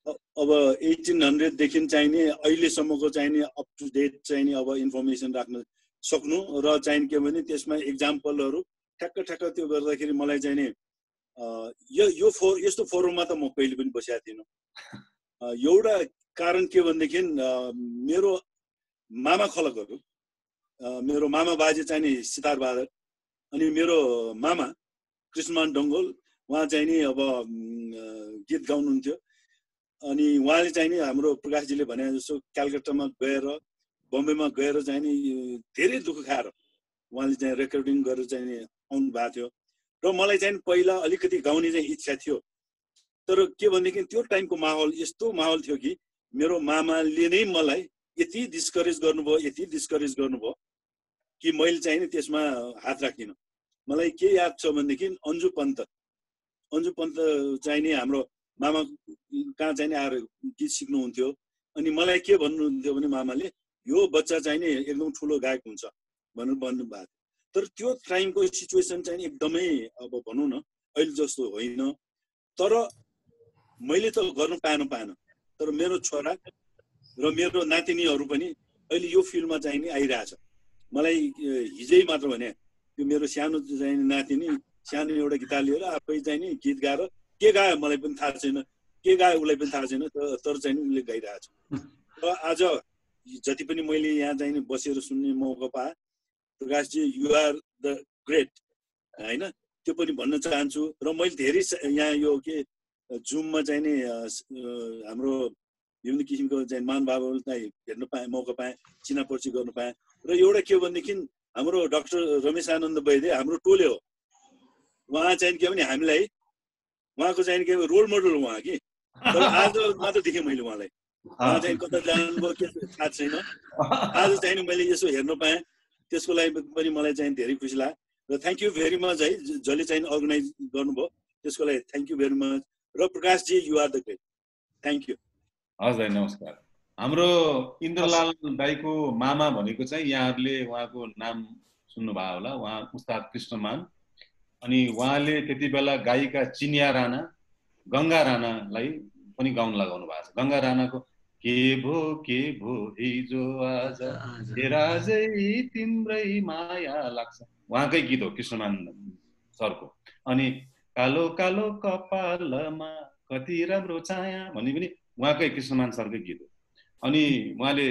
अब 1800 देखि चाहिने अहिलेसम्मको चाहिने अप टु डेट चाहिने अब इन्फर्मेसन राख्न सक्नु र चाहिने के भने त्यसमा एक्जाम्पलहरू ठ्याक्क त्यो गर्दाखेरि मलाई चाहिने यस्तो फोरममा त म कहिले पनि बसेको थिइनँ। एउटा कारण के भनेदेखि मेरो मामा खलकहरू, मेरो मामा बाजे चाहिने सितार वादक, अनि मेरो मामा कृष्णमान डङ्गोल उहाँ चाहिँ नि अब गीत गाउनुहुन्थ्यो। अनि उहाँले चाहिँ नि हाम्रो प्रकाशजीले भने जस्तो कलकत्तामा गएर बम्बेमा गएर चाहिँ नि धेरै दुःख खाएर उहाँले चाहिँ रेकर्डिङ गरेर चाहिँ नि आउनु भएको थियो। र मलाई चाहिँ पहिला अलिकति गाउने चाहिँ इच्छा थियो, तर के भनेदेखि त्यो टाइमको माहौल यस्तो माहौल थियो कि मेरो मामाले नै मलाई यति डिस्करेज गर्नुभयो कि मैले चाहिँ नि त्यसमा हात राख्दिनँ। मलाई के याद छ भनेदेखि अन्जु पन्त चाहिँ नि हाम्रो मामा कहाँ चाहिँ नि आएर गीत सिक्नुहुन्थ्यो। अनि मलाई के भन्नुहुन्थ्यो भने मामाले यो बच्चा चाहिँ नि एकदम ठुलो गायक हुन्छ भनेर भन्नुभएको थियो। तर त्यो टाइमको सिचुएसन चाहिँ एकदमै अब भनौँ न अहिले जस्तो होइन। तर मैले त गर्नु पाएन, तर मेरो छोरा र मेरो नातिनीहरू पनि अहिले यो फिल्डमा चाहिँ नि आइरहेछ। मलाई हिजै मात्र भने त्यो मेरो सानो चाहिँ नातिनी सानो एउटा गिटार लिएर आफै चाहिँ नि गीत गाएर के गायो मलाई पनि थाहा छैन, के गायो उसलाई पनि थाहा छैन, तर चाहिँ उसले गाइरहेछ। र आज जति पनि मैले यहाँ चाहिँ बसेर सुन्ने मौका पाएँ, प्रकाशजी यु आर द ग्रेट होइन, त्यो पनि भन्न चाहन्छु। र मैले धेरै यहाँ यो के जुममा चाहिँ नि हाम्रो विभिन्न किसिमको चाहिँ महानुभावहरूलाई हेर्न पाएँ, मौका पाएँ, चिनापर्ची गर्नु पाएँ। र एउटा के भनेदेखि हाम्रो डाक्टर रमेश आनन्द वैद्य हाम्रो टोले हो। उहाँ चाहिँ के भने हामीलाई उहाँको चाहिँ के रोल मोडल उहाँ कि। तर आज मात्र देखेँ मैले उहाँलाई, उहाँ चाहिँ कता जानुभयो के थाहा छैन। आज चाहिँ मैले यसो हेर्न पाएँ, त्यसको लागि पनि मलाई चाहिँ धेरै खुसी लाग्यो। र थ्याङ्क यू भेरी मच है जसले चाहिँ अर्गनाइज गर्नुभयो त्यसको लागि थ्याङ्क यू भेरी मच। र Prakash ji you are the great, thank you. हस् दाइ नमस्कार। हाम्रो इन्द्रलाल दाईको मामा भनेको चाहिँ यहाँहरूले उहाँको नाम सुन्नुभयो होला, उहाँ उस्ताद कृष्णमान। अनि उहाँले त्यति बेला गायिका चिनिया राणा, गङ्गा राणालाई पनि गाउन लगाउनु भएको छ। गङ्गा राणाको के भो हिजो आज राजै तिम्रै माया लाग्छ, उहाँकै गीत हो कृष्णमान सरको। अनि कालो कालो कपालमा कति राम्रो छाया भन्ने पनि उहाँकै कृष्णमान सरकै गीत हो। अनि उहाँले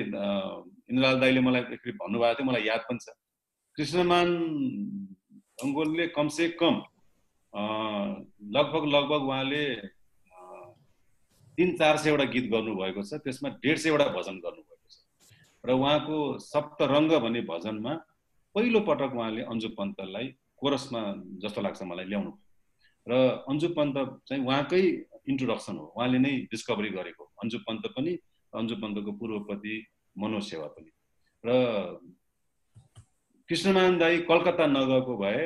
इन्द्रलाल दाईले मलाई एकचोटि भन्नुभएको थियो, मलाई याद पनि छ, कृष्णमान अङ्गोलले कमसे कम लगभग उहाँले 300-400 वटा गीत गर्नुभएको छ, त्यसमा 150 वटा भजन गर्नुभएको छ। र उहाँको सप्तरङ्ग भन्ने भजनमा पहिलो पटक उहाँले अन्जु पन्तलाई कोरसमा जस्तो लाग्छ मलाई ल्याउनु भयो। र अन्जु पन्त चाहिँ उहाँकै इन्ट्रोडक्सन हो, उहाँले नै डिस्कभरी गरेको अन्जु पन्त पनि, अन्जु पन्तको पूर्वपति मनोज सेवा पनि। र कृष्णमान दाई कलकत्ता नगएको भए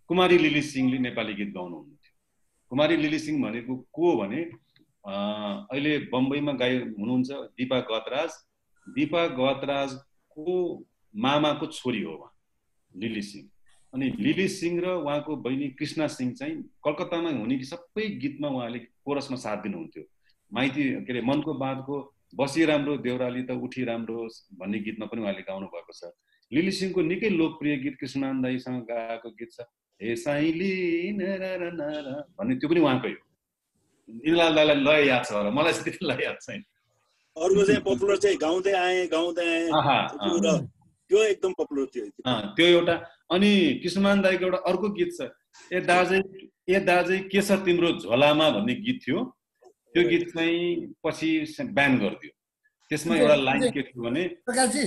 कुमारी लिली सिंहले नेपाली गीत गाउनुहुन्थ्यो। कुमारी लिली सिंह भनेको को भने अहिले बम्बईमा गाई हुनुहुन्छ दिपा गतराजको मामाको छोरी हो उहाँ लिली सिंह। अनि लिली सिंह र उहाँको बहिनी कृष्णा सिंह चाहिँ कलकत्तामा हुने कि सबै गीतमा उहाँले कोरसमा साथ दिनुहुन्थ्यो। माइती के अरे मनको बातको बसी राम्रो देउराली त उठी राम्रो भन्ने गीतमा पनि उहाँले गाउनु भएको छ। लिली सिंहको निकै लोकप्रिय गीत कृष्णमान दाईसँग गाएको गीत छ हे साइली भन्ने, त्यो पनि उहाँकै हो। इन्द्रलाल दाईलाई लय याद छ होला, मलाई चाहिँ लय याद छैन। अर्को चाहिँ पपुलर चाहिँ गाउँदै आए त्यो एकदम पपुलर थियो त्यो एउटा। अनि कृष्णमान दाईको एउटा अर्को गीत छ ए दाजै के छ तिम्रो झोलामा भन्ने गीत थियो। त्यो गीत चाहिँ पछि ब्यान गरिदियो। त्यसमा एउटा लाइन के थियो भने प्रकाशजी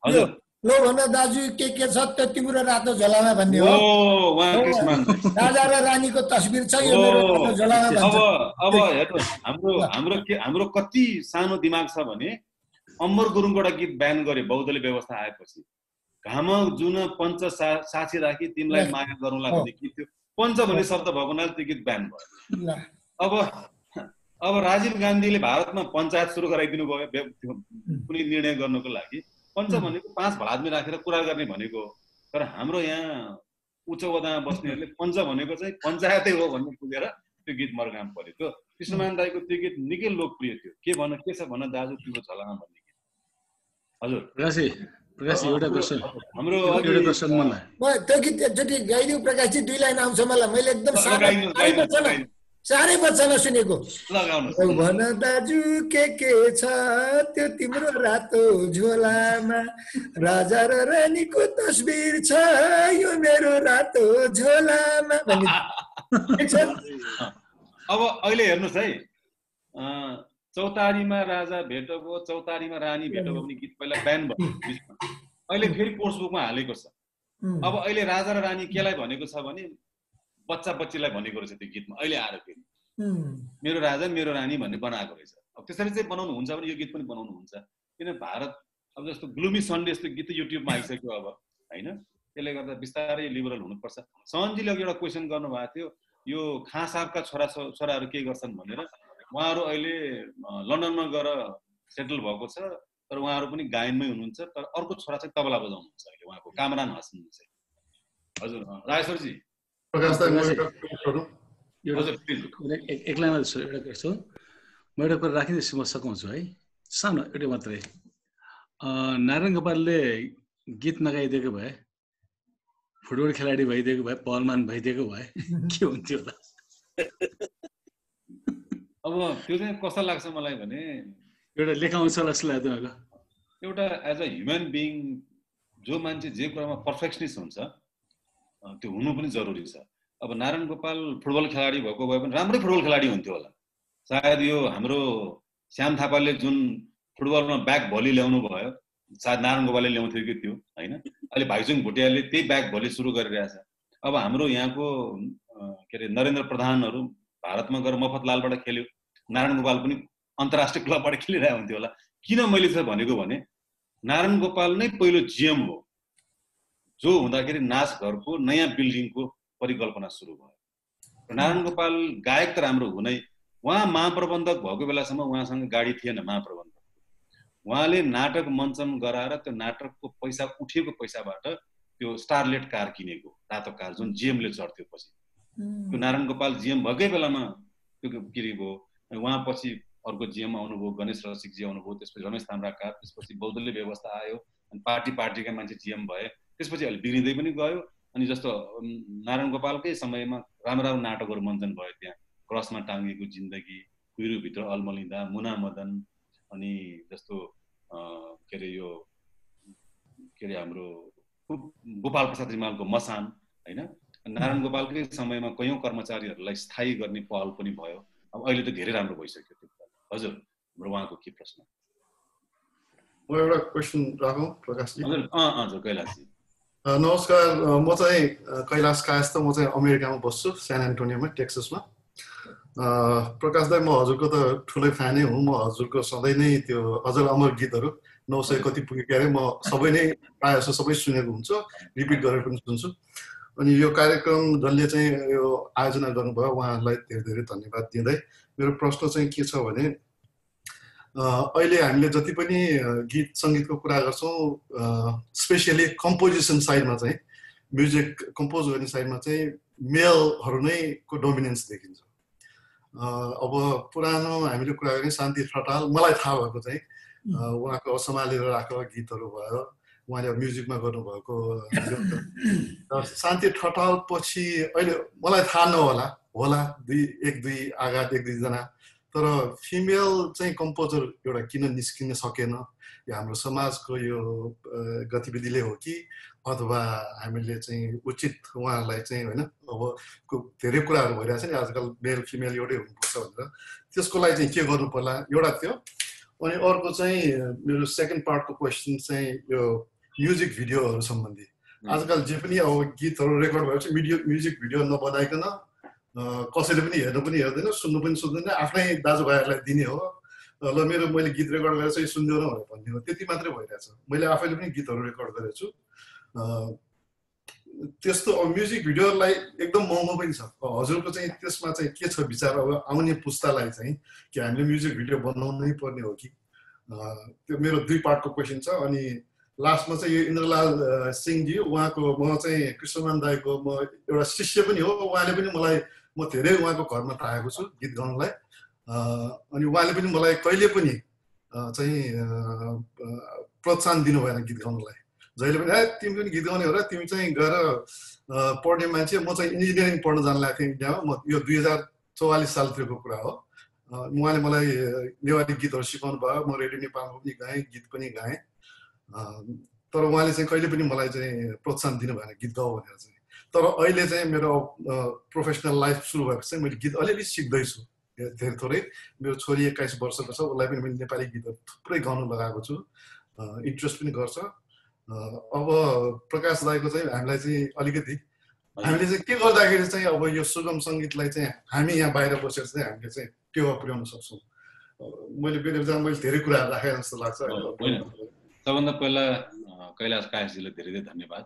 हजुर लो भन्दा दाजु के छ त्यो तिम्रो रातो झोलामा भन्ने हो। उहाँ कृष्णमान राजा र रानीको तस्बिर छ यो मेरो रातो झोलामा भन्छ। अब हेर्नु हाम्रो कति सानो दिमाग छ भने अमर गुरुङबाट गीत ब्यान गरे बौद्धले व्यवस्था आएपछि। घाम जुन पञ्च साक्षी राखी तिमीलाई माया गरौँला भन्ने गीत थियो, पञ्च भन्ने शब्द भएको हुनाले त्यो गीत ब्यान भयो। अब राजीव गान्धीले भारतमा पञ्चायत सुरु गराइदिनु भयो कुनै निर्णय गर्नको लागि। पञ्च भनेको 5 भादमी राखेर कुरा गर्ने भनेको हो, तर हाम्रो यहाँ उच्च ओहदामा बस्नेहरूले पञ्च भनेको चाहिँ पञ्चायतै हो भन्ने पुगेर त्यो गीत मर्गाम पऱ्यो। त्यो कृष्णमान दाईको त्यो गीत निकै लोकप्रिय थियो, के छ भन दाजु तिम्रो झलामा भन्ने गीत। हजुर प्रकाशजी एउटा क्वेसन हाम्रो त्यो गीत एकचोटि गाइदिउँ प्रकाशजी, 2 लाइन आउँछ मलाई, मैले एकदम साह्रै बच्चामा सुनेको। भन दाजु के छ त्यो तिम्रो रातो झोलामा, राजा र रानीको तस्बिर छ यो मेरो रातो झोलामा। अब अहिले हेर्नुहोस् है, चौतारीमा राजा भेटो भयो, चौतारीमा रानी भेटो भयो भन्ने गीत पहिला ब्यान भयो, अहिले फेरि कोर्स बुकमा हालेको छ। अब अहिले राजा र रानी केलाई भनेको छ भने बच्चा बच्चीलाई भनेको रहेछ त्यो गीतमा, अहिले आएर फेरि मेरो राजा मेरो रानी भन्ने बनाएको रहेछ। अब त्यसरी चाहिँ बनाउनु हुन्छ भने यो गीत पनि बनाउनु हुन्छ, किन भारत अब जस्तो ग्लुमी सन्डे जस्तो गीत युट्युबमा आइसक्यो अब होइन। त्यसले गर्दा बिस्तारै लिबरल हुनुपर्छ। सहनजीले एउटा क्वेसन गर्नुभएको थियो, यो खाँ साहबका छोराहरू के गर्छन् भनेर। उहाँहरू अहिले लन्डनमा गएर सेटल भएको छ, तर उहाँहरू पनि गायनमै हुनुहुन्छ, तर अर्को छोरा चाहिँ तबला बजाउनुहुन्छ अहिले, उहाँको कामरान हसन चाहिँ। हजुर राजेश्वरजी एक लाइनमा एउटा गर्छु, म एउटा कुरा राखिदिएपछि म सघाउँछु है, सानो एउटा मात्रै। नारायण गोपालले गीत नगाइदिएको भए, फुटबल खेलाडी भइदिएको भए, पहलमान भइदिएको भए के हुन्थ्यो होला? अब त्यो चाहिँ कस्तो लाग्छ मलाई भने एउटा लेखाउँछ जस्तो लाग्छ मलाई। एउटा एज अ ह्युमन बिइङ जो मान्छे जे कुरामा पर्फेक्सनिस्ट हुन्छ त्यो हुनु पनि जरुरी छ। अब नारायण गोपाल फुटबल खेलाडी भएको भए पनि राम्रै फुटबल खेलाडी हुन्थ्यो होला सायद। यो हाम्रो श्याम थापाले जुन फुटबलमा ब्याक भली ल्याउनु भयो सायद नारायण गोपालले ल्याउँथ्यो कि त्यो होइन। अहिले भाइचुङ भुटियाले त्यही ब्याक भली सुरु गरिरहेछ। अब हाम्रो यहाँको के अरे नरेन्द्र प्रधानहरू भारतमा गएर मफतलालबाट खेल्यो, नारायण गोपाल पनि अन्तर्राष्ट्रिय क्लबबाट खेलिरहेको हुन्थ्यो होला। किन मैले चाहिँ भनेको भने नारायण गोपाल नै पहिलो जिएम हो जो हुँदाखेरि नाचघरको नयाँ बिल्डिङको परिकल्पना सुरु भयो। नारायण गोपाल गायक त राम्रो हुनै, उहाँ महाप्रबन्धक भएको बेलासम्म उहाँसँग गाडी थिएन महाप्रबन्धक। उहाँले नाटक मञ्चन गराएर त्यो नाटकको पैसा उठेको पैसाबाट त्यो स्टारलेट कार किनेको, रातो कार जुन जिएमले चढ्थ्यो पछि। त्यो नारायण गोपाल जिएम भएकै बेलामा त्यो के अरे भयो। उहाँ पछि अर्को जिएम आउनुभयो, गणेश रसिकजी आउनुभयो, त्यसपछि रमेश ताम्राकार, त्यसपछि बौद्धले व्यवस्था आयो अनि पार्टीका मान्छे जिएम भए। त्यसपछि अहिले बिग्रिँदै पनि गयो। अनि जस्तो नारायण गोपालकै समयमा राम्रो नाटकहरू मञ्चन भयो त्यहाँ, क्रसमा टाङ्गेको जिन्दगी, कुहिरोभित्र अल्मलिँदा, मुना मदन, अनि जस्तो के अरे यो के अरे हाम्रो गोपाल प्रसाद रिमालको मसान होइन। नारायण गोपालकै समयमा कयौँ कर्मचारीहरूलाई स्थायी गर्ने पहल पनि भयो। अब अहिले त धेरै राम्रो भइसक्यो त्यो। हजुर उहाँको के प्रश्न? म एउटा क्वेसन राखौँ प्रकाशजी? हजुर कैलाशजी नमस्कार। म चाहिँ कैलाश कायस्थ, म चाहिँ अमेरिकामा बस्छु, सान एन्टोनियोमा, टेक्ससमा। प्रकाश दाई, म हजुरको त ठुलै फ्यानै हुँ। म हजुरको सधैँ नै त्यो अजर अमर गीतहरू 900 कति पुगेको अरे म सबै नै प्रायः जस्तो सबै सुनेको हुन्छु, रिपिट गरेर पनि सुन्छु। अनि यो कार्यक्रम जसले चाहिँ यो आयोजना गर्नुभयो उहाँहरूलाई धेरै धेरै धन्यवाद दिँदै मेरो प्रश्न चाहिँ के छ भने अहिले हामीले जति पनि गीत सङ्गीतको कुरा गर्छौँ, स्पेसियली कम्पोजिसन साइडमा चाहिँ म्युजिक कम्पोज गर्ने साइडमा चाहिँ मेलहरू नै को डोमिनेन्स देखिन्छ। अब पुरानो हामीले कुरा गर्ने शान्ति ठटाल, मलाई थाहा भएको चाहिँ उहाँको सम्हालेर राखेको गीतहरू भयो, उहाँले म्युजिकमा गर्नुभएको। शान्ति ठटाल पछि अहिले मलाई थाहा नहोला, होला एक दुई आघात, एक दुईजना, तर फिमेल चाहिँ कम्पोजर एउटा किन निस्किन सकेन? यो हाम्रो समाजको यो गतिविधिले हो कि अथवा हामीले चाहिँ उचित उहाँहरूलाई चाहिँ होइन, अब धेरै कुराहरू भइरहेछ नि आजकल, मेल फिमेल एउटै हुनुपर्छ भनेर, त्यसको लागि चाहिँ के गर्नु पर्ला? एउटा त्यो। अनि अर्को चाहिँ मेरो सेकेन्ड पार्टको क्वेसन चाहिँ यो म्युजिक भिडियोहरू सम्बन्धी। आजकल जे पनि अब गीतहरू रेकर्ड भएपछि म्युजिक भिडियो नबनाइकन कसैले पनि हेर्नु पनि हेर्दैन, सुन्नु पनि सुन्दैन, आफ्नै दाजुभाइहरूलाई दिने हो। ल मेरो मैले गीत रेकर्ड गरेर चाहिँ सुन्दियो न भनेर भन्ने हो, त्यति मात्रै भइरहेछ। मैले आफैले पनि गीतहरू रेकर्ड गरेको छु। त्यस्तो म्युजिक भिडियोलाई एकदम महँगो पनि छ। हजुरको चाहिँ त्यसमा चाहिँ के छ विचार? अब आउने पुस्तालाई चाहिँ कि हामीले म्युजिक भिडियो बनाउनै पर्ने हो कि? त्यो मेरो 2 पार्टको क्वेसन छ। अनि लास्टमा चाहिँ यो इन्द्रलाल सिंहजी, उहाँको म चाहिँ कृष्णमान दाईको म एउटा शिष्य पनि हो। उहाँले पनि मलाई, म धेरै उहाँको घरमा थालेको छु गीत गाउनलाई। अनि उहाँले पनि मलाई कहिले पनि चाहिँ प्रोत्साहन दिनु भएन गीत गाउनलाई। जहिले पनि तिमी पनि गीत गाउने हो र, तिमी चाहिँ गएर पढ्ने मान्छे। म चाहिँ इन्जिनियरिङ पढ्न जान लागेको थिएँ इन्डियामा। म यो 2044 सालतिरको कुरा हो। उहाँले मलाई नेवारी गीतहरू सिकाउनु भयो। म रेडियो नेपालमा पनि गाएँ, गीत पनि गाएँ। तर उहाँले चाहिँ कहिले पनि मलाई चाहिँ प्रोत्साहन दिनु भएन गीत गाऊ भनेर चाहिँ। तर अहिले चाहिँ मेरो प्रोफेसनल लाइफ सुरु भएपछि चाहिँ मैले गीत अलिअलि सिक्दैछु धेरै थोरै। मेरो छोरी 21 वर्षको छ, उसलाई पनि मैले नेपाली गीतहरू थुप्रै गाउनु लगाएको छु, इन्ट्रेस्ट पनि गर्छ। अब प्रकाश दाईको चाहिँ हामीलाई चाहिँ अलिकति हामीले चाहिँ के गर्दाखेरि चाहिँ अब यो सुगम सङ्गीतलाई चाहिँ हामी यहाँ बाहिर बसेर चाहिँ हामीले चाहिँ टेवा पुर्याउन सक्छौँ? मैले धेरै कुराहरू राखेँ जस्तो लाग्छ। सबभन्दा पहिला कैलाश कायसजीलाई धेरै धेरै धन्यवाद।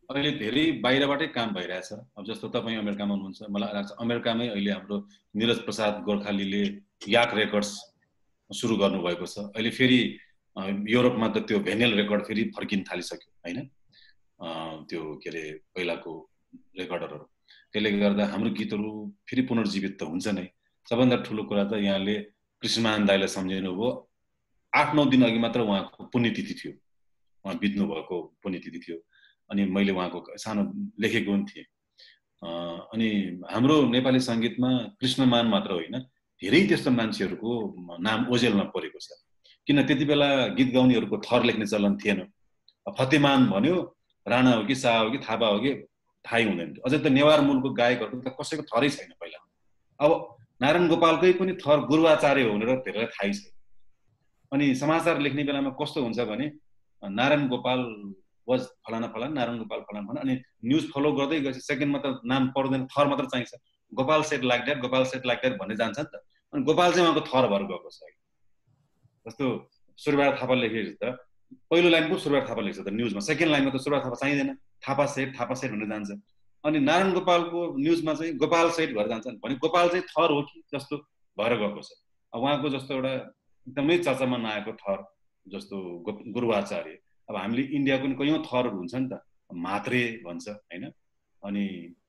अहिले धेरै बाहिरबाटै काम भइरहेछ। अब जस्तो तपाईँ अमेरिकामा हुनुहुन्छ, मलाई लाग्छ अमेरिकामै अहिले हाम्रो निरज प्रसाद गोर्खालीले याक रेकर्ड्स सुरु गर्नुभएको छ। अहिले फेरि युरोपमा त त्यो भेनिल रेकर्ड फेरि फर्किन थालिसक्यो होइन, त्यो के अरे पहिलाको रेकर्डरहरू। त्यसले गर्दा हाम्रो गीतहरू फेरि पुनर्जीवित त हुन्छ नै। सबभन्दा ठुलो कुरा त यहाँले कृष्णमान दाईलाई सम्झिनु भयो। 8-9 दिन अघि मात्र उहाँको पुण्यतिथि थियो, उहाँ बित्नु भएको पुण्यतिथि थियो। अनि मैले उहाँको सानो लेखेको पनि थिएँ। अनि हाम्रो नेपाली सङ्गीतमा कृष्णमान मात्र होइन, धेरै त्यस्तो मान्छेहरूको नाम ओझेलमा परेको छ। किन त्यति बेला गीत गाउनेहरूको थर लेख्ने चलन थिएन। फतेमान भन्यो राणा हो कि शाह हो कि थापा हो कि थाहै हुँदैन। अझै त नेवार मूलको गायकहरूको त कसैको थरै छैन पहिला। अब नारायण गोपालकै पनि थर गुरुवाचार्य हो भनेर धेरैलाई थाहै छैन। अनि समाचार लेख्ने बेलामा कस्तो हुन्छ भने नारायण गोपाल वाज फलाना फलाना, नारायण गोपाल फलाना फलाना, अनि न्युज फलो गर्दै गएपछि सेकेन्डमा त नाम पर्दैन, थर मात्र चाहिन्छ। Gopal set like that, Gopal set like that भन्ने जान्छ नि त। अनि गोपाल चाहिँ उहाँको थर भएर गएको छ। जस्तो सूर्यबहादुर थापा लेखेपछि त पहिलो लाइन पो सूर्यबहादुर थापा लेख्छ त न्युजमा, सेकेन्ड लाइनमा त सूर्यबहादुर थापा चाहिँदैन, थापा सेट भनेर जान्छ। अनि नारायण गोपालको न्युजमा चाहिँ गोपाल सेट भएर जान्छ भने गोपाल चाहिँ थर हो कि जस्तो भएर गएको छ। अब उहाँको जस्तो एउटा एकदमै चर्चामा नआएको थर जस्तो गुरुवाचार्य। अब हामीले इन्डियाको पनि कयौँ थरहरू हुन्छ नि त, मात्रे भन्छ होइन, अनि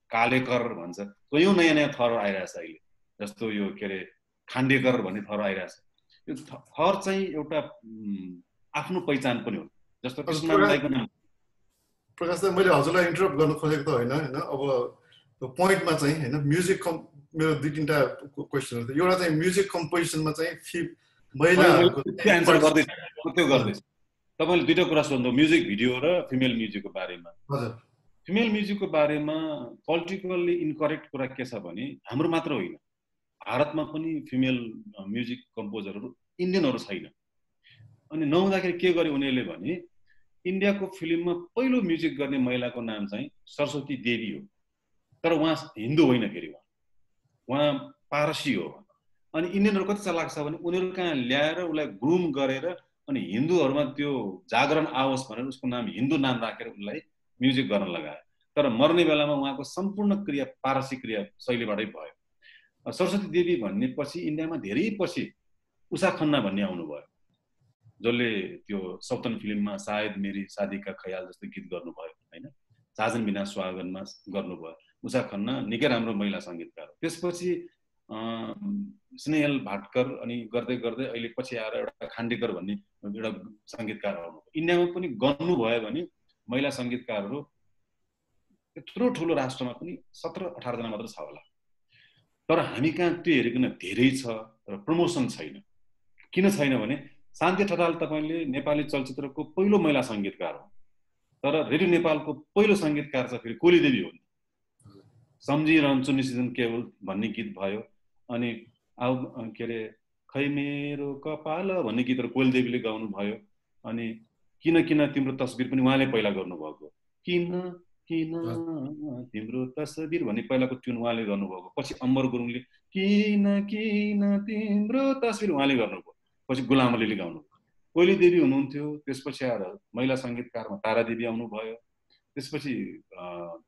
कालेकर भन्छ, कयौँ नयाँ नयाँ थरहरू आइरहेछ अहिले। जस्तो यो के अरे खाण्डेकर भन्ने थर आइरहेछ। यो थर चाहिँ एउटा आफ्नो पहिचान पनि हो। जस्तो कृष्णमान दाईको नाम। प्रकाश दाई, मैले हजुरलाई इन्टरप्ट गर्नु खोजेको त होइन होइन, अब पोइन्टमा चाहिँ होइन, म्युजिक मेरो 2-3टा क्वेसनहरू थियो। एउटा चाहिँ म्युजिक कम्पोजिसनमा चाहिँ महिलाहरूको एन्सर गर्दैछ। तपाईँले 2टा कुरा सोध्नु, म्युजिक भिडियो र फिमेल म्युजिकको बारेमा। हजुर, फिमेल म्युजिकको बारेमा पोलिटिकल्ली इनकरेक्ट कुरा के छ भने हाम्रो मात्र होइन, भारतमा पनि फिमेल म्युजिक कम्पोजरहरू इन्डियनहरू छैन। अनि नहुँदाखेरि के गर्यो उनीहरूले भने इन्डियाको फिल्ममा पहिलो म्युजिक गर्ने महिलाको नाम चाहिँ सरस्वती देवी हो। तर उहाँ हिन्दू होइन, फेरि उहाँ पारसी हो। अनि इन्डियनहरू कति चालाक छ भने उनीहरू कहाँ ल्याएर उसलाई ग्रुम गरेर अनि हिन्दूहरूमा त्यो जागरण आओस् भनेर उसको नाम हिन्दू नाम राखेर उसलाई म्युजिक गर्न लगायो। तर मर्ने बेलामा उहाँको सम्पूर्ण क्रिया पारसी क्रिया शैलीबाटै भयो। सरस्वती देवी भन्ने पछि इन्डियामा धेरै पछि उषा खन्ना भन्ने आउनुभयो, जसले त्यो सौतन फिल्ममा सायद मेरी शादी का ख्याल जस्तो गीत गर्नुभयो होइन, साजन बिना स्वागनमा गर्नुभयो। उषा खन्ना निकै राम्रो महिला सङ्गीतकार हो। त्यसपछि स्नेहल भाटकर अनि गर्दै गर्दै अहिले पछि आएर एउटा खाण्डेकर भन्ने एउटा सङ्गीतकार आउनुभयो। इन्डियामा पनि गर्नुभयो भने महिला सङ्गीतकारहरू यत्रो ठुलो राष्ट्रमा पनि 17-18 जना मात्र छ होला। तर हामी कहाँ त्यो हेरिकन धेरै छ, तर प्रमोसन छैन। किन छैन भने शान्ति ठटाल तपाईँले नेपाली चलचित्रको पहिलो महिला सङ्गीतकार हो, तर रेडियो नेपालको पहिलो सङ्गीतकार चाहिँ फेरि कोलीदेवी हो। सम्झिरहन्छु निसिजन केवल भन्ने गीत भयो, अनि के अरे खै मेरो कपाल भन्ने गीतहरू कोलीदेवीले गाउनु भयो। अनि किन किन तिम्रो तस्बिर पनि उहाँले पहिला गर्नुभएको, किन किन तिम्रो तस्बिर भन्ने पहिलाको ट्युन उहाँले गर्नुभएको। पछि अम्बर गुरुङले किन किन तिम्रो तस्बिर उहाँले गर्नुभयो। पछि गुलाम अलीले गाउनु, कोइली देवी हुनुहुन्थ्यो, त्यसपछि आएर महिला सङ्गीतकारमा तारा देवी आउनुभयो, त्यसपछि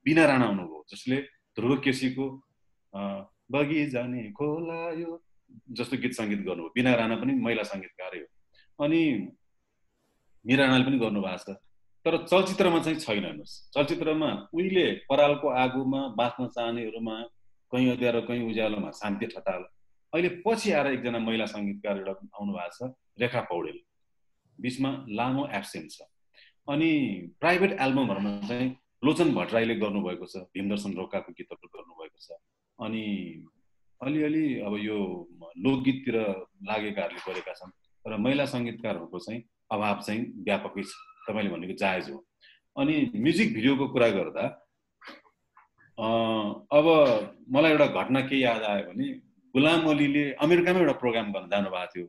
बिना राणा आउनुभयो जसले ध्रुव केसीको बगी जाने खोला यो जस्तो गीत सङ्गीत गर्नुभयो। बिना राणा पनि महिला सङ्गीतकारै हो। अनि मीरा राणाले पनि गर्नुभएको छ, तर चलचित्रमा चाहिँ छैन। हेर्नुहोस्, चलचित्रमा उहिले परालको आगोमा बाँच्न चाहनेहरूमा कहीँ अँध्यारो कहीँ उज्यालोमा शान्ति ठटाल, अहिले पछि आएर एकजना महिला सङ्गीतकार एउटा आउनु भएको छ रेखा पौडेल, बिचमा लामो एब्सेन्ट छ। अनि प्राइभेट एल्बमहरूमा चाहिँ लोचन भट्टराईले गर्नुभएको छ, भीमदर्शन रोकाको गीतहरू गर्नुभएको छ। अनि अलिअलि अब यो लोकगीततिर लागेकाहरूले गरेका छन्, तर महिला सङ्गीतकारहरूको चाहिँ अभाव चाहिँ व्यापकै छ, तपाईँले भनेको जायज हो। अनि म्युजिक भिडियोको कुरा गर्दा अब मलाई एउटा घटना के याद आयो भने गुलाम अलीले अमेरिकामा एउटा प्रोग्राम गर्न जानुभएको थियो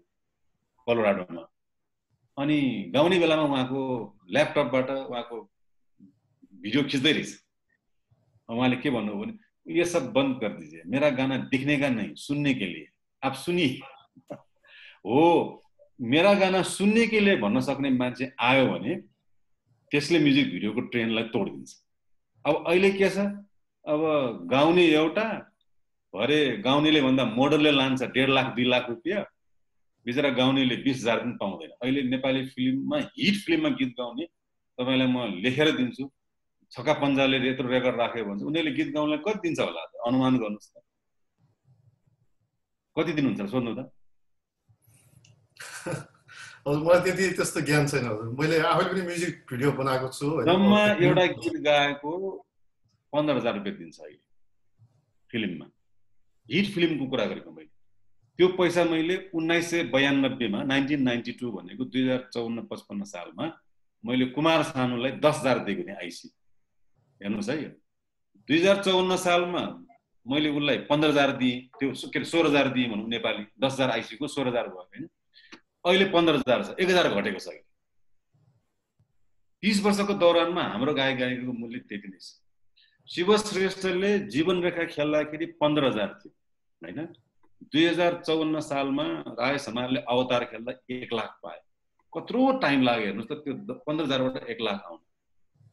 कोलोराडोमा। अनि गाउने बेलामा उहाँको ल्यापटपबाट उहाँको भिडियो खिच्दै रहेछ। उहाँले के भन्नुभयो भने ये सब बंद कर दीजिए, मेरा गाना दिखने का नहीं सुनने के लिए, आप सुनिए। हो, मेरा गाना सुन्ने के लिए भन्न सक्ने मान्छे आयो भने त्यसले म्युजिक भिडियोको ट्रेन्डलाई तोडिदिन्छ। अब अहिले के छ, अब गाउने एउटा भरे गाउनेले भन्दा मोडलले लान्छ 1.5 लाख 2 लाख रुपियाँ, बिचरा गाउनेले 20,000 पनि पाउँदैन। अहिले नेपाली फिल्ममा हिट फिल्ममा गीत गाउने तपाईँलाई म लेखेर दिन्छु, छक्का पन्जाले यत्रो रेकर्ड राख्यो भने उनीहरूले गीत गाउनलाई कति दिन्छ होला, अनुमान गर्नुहोस् त, कति दिनुहुन्छ सोध्नु त? हजुर मलाई त्यति त्यस्तो ज्ञान छैन हजुर, मैले आफै पनि म्युजिक भिडियो बनाएको छु। जम्मा एउटा गीत गाएको 15,000 रुपियाँ दिन्छ अहिले फिल्ममा, हिट फिल्मको कुरा गरेको मैले। त्यो पैसा मैले 1992 मा 1992 भनेको 2054-55 सालमा मैले कुमार सानुलाई 10,000 दिएको थिएँ आइसी। हेर्नुहोस् है, 2054 सालमा मैले उसलाई 15,000 दिएँ, त्यो के अरे 16,000 दिएँ भनौँ नेपाली, 10,000 आइसीको 16,000 भयो होइन। अहिले 15,000 छ, 1,000 घटेको छ। 30 वर्षको दौरानमा हाम्रो गायक गायकीको मूल्य त्यति नै छ। शिव श्रेष्ठले जीवन रेखा खेल्दाखेरि 15,000 थियो होइन। 2054 सालमा राय समालले अवतार खेल्दा 1 लाख पाए। कत्रो टाइम लाग्यो हेर्नुहोस् त, त्यो 15,000बाट 1 लाख आउनु।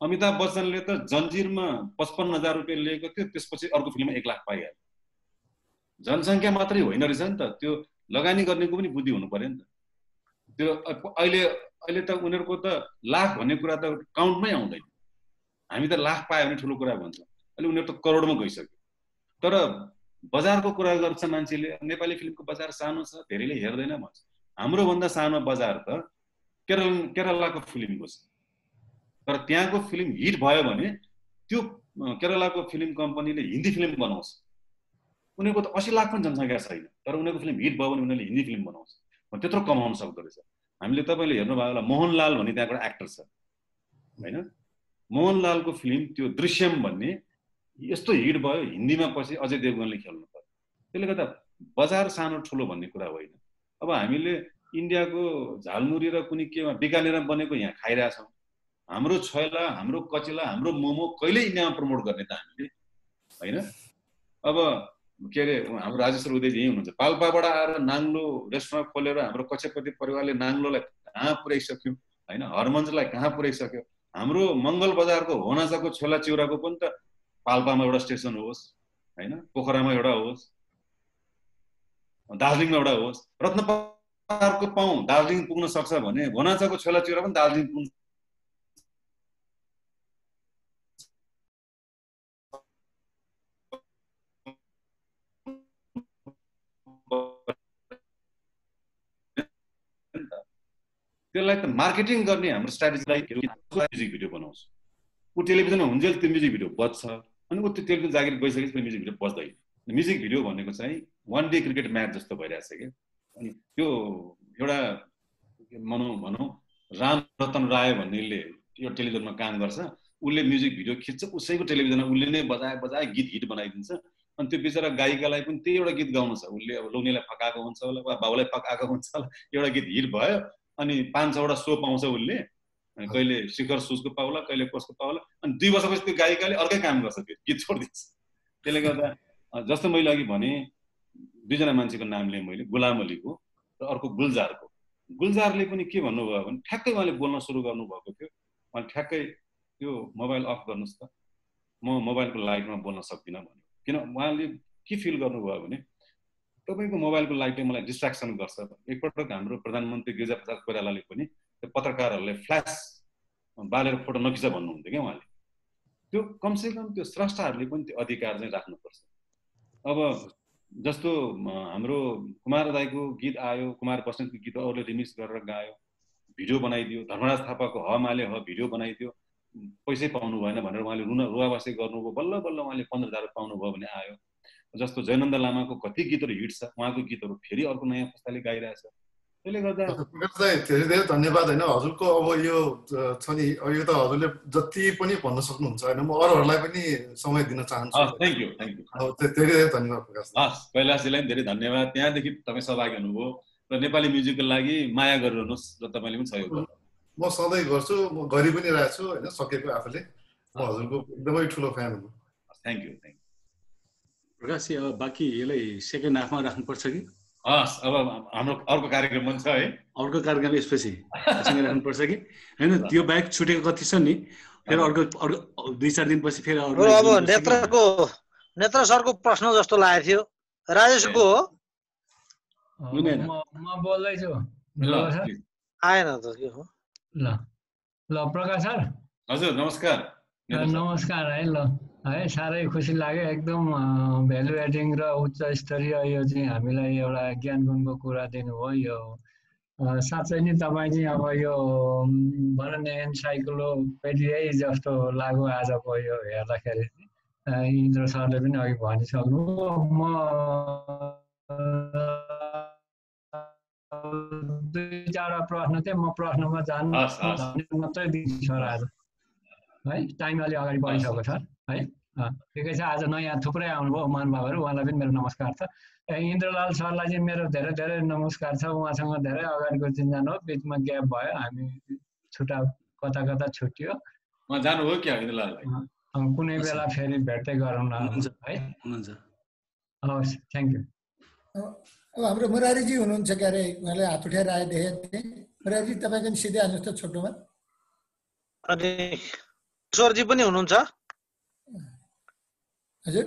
अमिताभ बच्चनले त जन्जिरमा 55,000 रुपियाँ लिएको थियो, त्यसपछि अर्को फिल्ममा 1 लाख पाइहाल्यो। जनसङ्ख्या मात्रै होइन रहेछ नि त, त्यो लगानी गर्नेको पनि बुद्धि हुनु पर्यो नि त। त्यो अहिले त उनीहरूको त लाख भन्ने कुरा त काउन्टमै आउँदैन। हामी त लाख पायो भने ठुलो कुरा भन्छौँ, अहिले उनीहरू त करोडमा गइसक्यो। तर बजारको कुरा गर्छ मान्छेले, नेपाली फिल्मको बजार सानो छ, धेरैले हेर्दैन भन्छ। हाम्रो भन्दा सानो बजार त केरलाको फिल्मको छ। तर त्यहाँको फिल्म हिट भयो भने त्यो केरलाको फिल्म कम्पनीले हिन्दी फिल्म बनाउँछ। उनीहरूको त 80 लाख पनि जनसङ्ख्या छैन, तर उनीहरूको फिल्म हिट भयो भने उनीहरूले हिन्दी फिल्म बनाउँछ, त्यत्रो कमाउन सक्दो रहेछ। हामीले तपाईँले हेर्नुभयो होला मोहनलाल भन्ने त्यहाँको एक्टर छ होइन, मोहनलालको फिल्म त्यो दृश्यम भन्ने यस्तो हिट भयो, हिन्दीमा पछि अजय देवगनले खेल्नु पर्यो। त्यसले गर्दा बजार सानो ठुलो भन्ने कुरा होइन। अब हामीले इन्डियाको झालमुरी र कुनै केमा बिकानेरमा बनेको यहाँ खाइरहेछौँ। हाम्रो छोइला, हाम्रो कचिला, हाम्रो मोमो कहिले इन्डियामा प्रमोट गर्ने त हामीले होइन। अब के अरे हाम्रो राजेश्वर उदय यहीँ हुनुहुन्छ, पाल्पाबाट आएर नाङ्लो रेस्टुरेन्ट खोलेर हाम्रो कक्षपति परिवारले नाङ्लोलाई कहाँ पुर्याइसक्यो होइन, हरमञ्चलाई कहाँ पुर्याइसक्यो। हाम्रो मङ्गल बजारको होनासाको छोला चिउराको पनि त पाल्पामा एउटा स्टेसन होस् होइन, पोखरामा एउटा होस्, दार्जिलिङमा एउटा होस्। रत्नपारको पाउँ दार्जिलिङ पुग्न सक्छ भने होनासाको छोला चिउरा पनि दार्जिलिङ पुग्छ। त्यसलाई त मार्केटिङ गर्ने हाम्रो स्ट्राटेजीलाई म्युजिक भिडियो बनाउँछ। ऊ टेलिभिजनमा हुन्जेल त्यो म्युजिक भिडियो बज्छ, अनि ऊ त्यो टेलिभिजन जागिर गइसकेपछि म्युजिक भिडियो बज्दैन। म्युजिक भिडियो भनेको चाहिँ 1 डे क्रिकेट म्याच जस्तो भइरहेछ क्या। अनि त्यो एउटा भनौँ रामरतन राय भन्नेले यो टेलिभिजनमा काम गर्छ, उसले म्युजिक भिडियो खिच्छ, उसैको टेलिभिजनमा उसले नै बजाए गीत हिट बनाइदिन्छ। अनि त्यो बिचरा गायिकालाई पनि त्यही एउटा गीत गाउनु छ, उसले अब लोग्नेलाई फकाएको हुन्छ होला वा बाउलाई फकाएको हुन्छ होला, एउटा गीत हिट भयो, अनि 500वटा सो पाउँछ उसले, कहिले शिखर सुजको पाउला, कहिले कसको पाउला, अनि 2 वर्षपछि त्यो गायिकाले अर्कै काम गर्छ, त्यो गीत छोडिदिन्छ। त्यसले गर्दा जस्तो मैले अघि भने 2 जना मान्छेको नाम लिएँ मैले, गुलाम अलीको र अर्को गुलजारको। गुलजारले पनि के भन्नुभयो भने ठ्याक्कै उहाँले बोल्न सुरु गर्नुभएको थियो, उहाँले ठ्याक्कै त्यो मोबाइल अफ गर्नुहोस् त, म मोबाइलको लाइटमा बोल्न सक्दिनँ भन्यो। किन उहाँले के फिल गर्नुभयो भने तपाईँको मोबाइलको लाइटले मलाई डिस्ट्र्याक्सन गर्छ। एकपटक हाम्रो प्रधानमन्त्री गिरिजाप्रसाद कोइरालाले पनि त्यो पत्रकारहरूले फ्ल्यास बालेर फोटो नखिच भन्नुहुन्थ्यो क्या उहाँले। त्यो कमसेकम त्यो स्रष्टाहरूले पनि त्यो अधिकार चाहिँ राख्नुपर्छ। अब जस्तो हाम्रो कुमार दाईको गीत आयो, कुमार बस्नेतको गीत अरूले रिमिक्स गरेर गायो, भिडियो बनाइदियो, धर्मराज थापाको हमाले ह भिडियो बनाइदियो, पैसै पाउनु भएन भनेर उहाँले रुवावासी गर्नुभयो, बल्ल बल्ल उहाँले 15,000 पाउनुभयो भने आयो। जस्तो जयनन्द लामाको कति गीतहरू हिट छ, उहाँको गीतहरू फेरि अर्को नयाँ पुस्ताले गाइरहेछ। त्यसले गर्दा धेरै धेरै धन्यवाद होइन हजुरको। अब यो छ नि, यो त हजुरले जति पनि भन्न सक्नुहुन्छ होइन, म अरूहरूलाई पनि समय दिन चाहन्छु। थ्याङ्क यू धेरै धेरै धन्यवाद प्रकाश। हस्, कैलाशजीलाई धेरै धन्यवाद। त्यहाँदेखि तपाईँ सहभागी हुनुभयो र नेपाली म्युजिकको लागि माया गरिरहनुहोस् र तपाईँले पनि सहयोग गर्नु। म सधैँ गर्छु, म गरि पनि रहेको छु होइन, सकेको आफूले। म हजुरको एकदमै ठुलो फ्यान हुनु। Thank you. प्रकाशजी, अब बाँकी यसलाई सेकेन्ड हाफमा राख्नुपर्छ कि? हस्, अब हाम्रो अर्को कार्यक्रम पनि छ है, अर्को कार्यक्रम यसपछि राख्नुपर्छ कि होइन? त्यो बाहेक छुटेको कति छ नि, फेरि अर्को 2-4 दिनपछि फेरि अब नेत्र सरको प्रश्न जस्तो लागेको थियो। राजेशको म बोल्दैछु। आएन त के हो? ल प्रकाश सर हजुर नमस्कार। नमस्कार है। ल है, साह्रै खुसी लाग्यो। एकदम भ्यालु एडिङ र उच्च स्तरीय यो चाहिँ हामीलाई एउटा ज्ञान गुणको कुरा दिनुभयो। यो साँच्चै नै तपाईँ चाहिँ अब यो भनौँ न एन्साइक्लोपिडिया जस्तो लाग्यो आजको यो हेर्दाखेरि। इन्द्र सरले पनि अघि भनिसक्नु। म 2-4 प्रश्न थियो, म प्रश्नमा जानु मात्रै दिन्छु सर आज है। टाइम अलि अगाडि बढिसक्यो सर है। ठिकै छ। आज नयाँ थुप्रै आउनुभयो महानुभावहरू, उहाँलाई पनि मेरो नमस्कार छ। इन्द्रलाल सरलाई चाहिँ मेरो धेरै धेरै नमस्कार छ। उहाँसँग धेरै अगाडिको चिन्जान हो, बिचमा ग्याप भयो, हामी कता कता छुट्टियो। जानुभयो क्या इन्द्रलाल? कुनै बेला फेरि भेट्दै गरौँ न है। हवस्, थ्याङ्क यू। अब हाम्रो मुरारीजी हुनुहुन्छ के अरे, उहाँले हात उठाएर आए देखेको थिएँ। मुरारीजी तपाईँ पनि सिधै आउनुहोस् त छोटोमा। अनि किशोरजी पनि हुनुहुन्छ? हजुर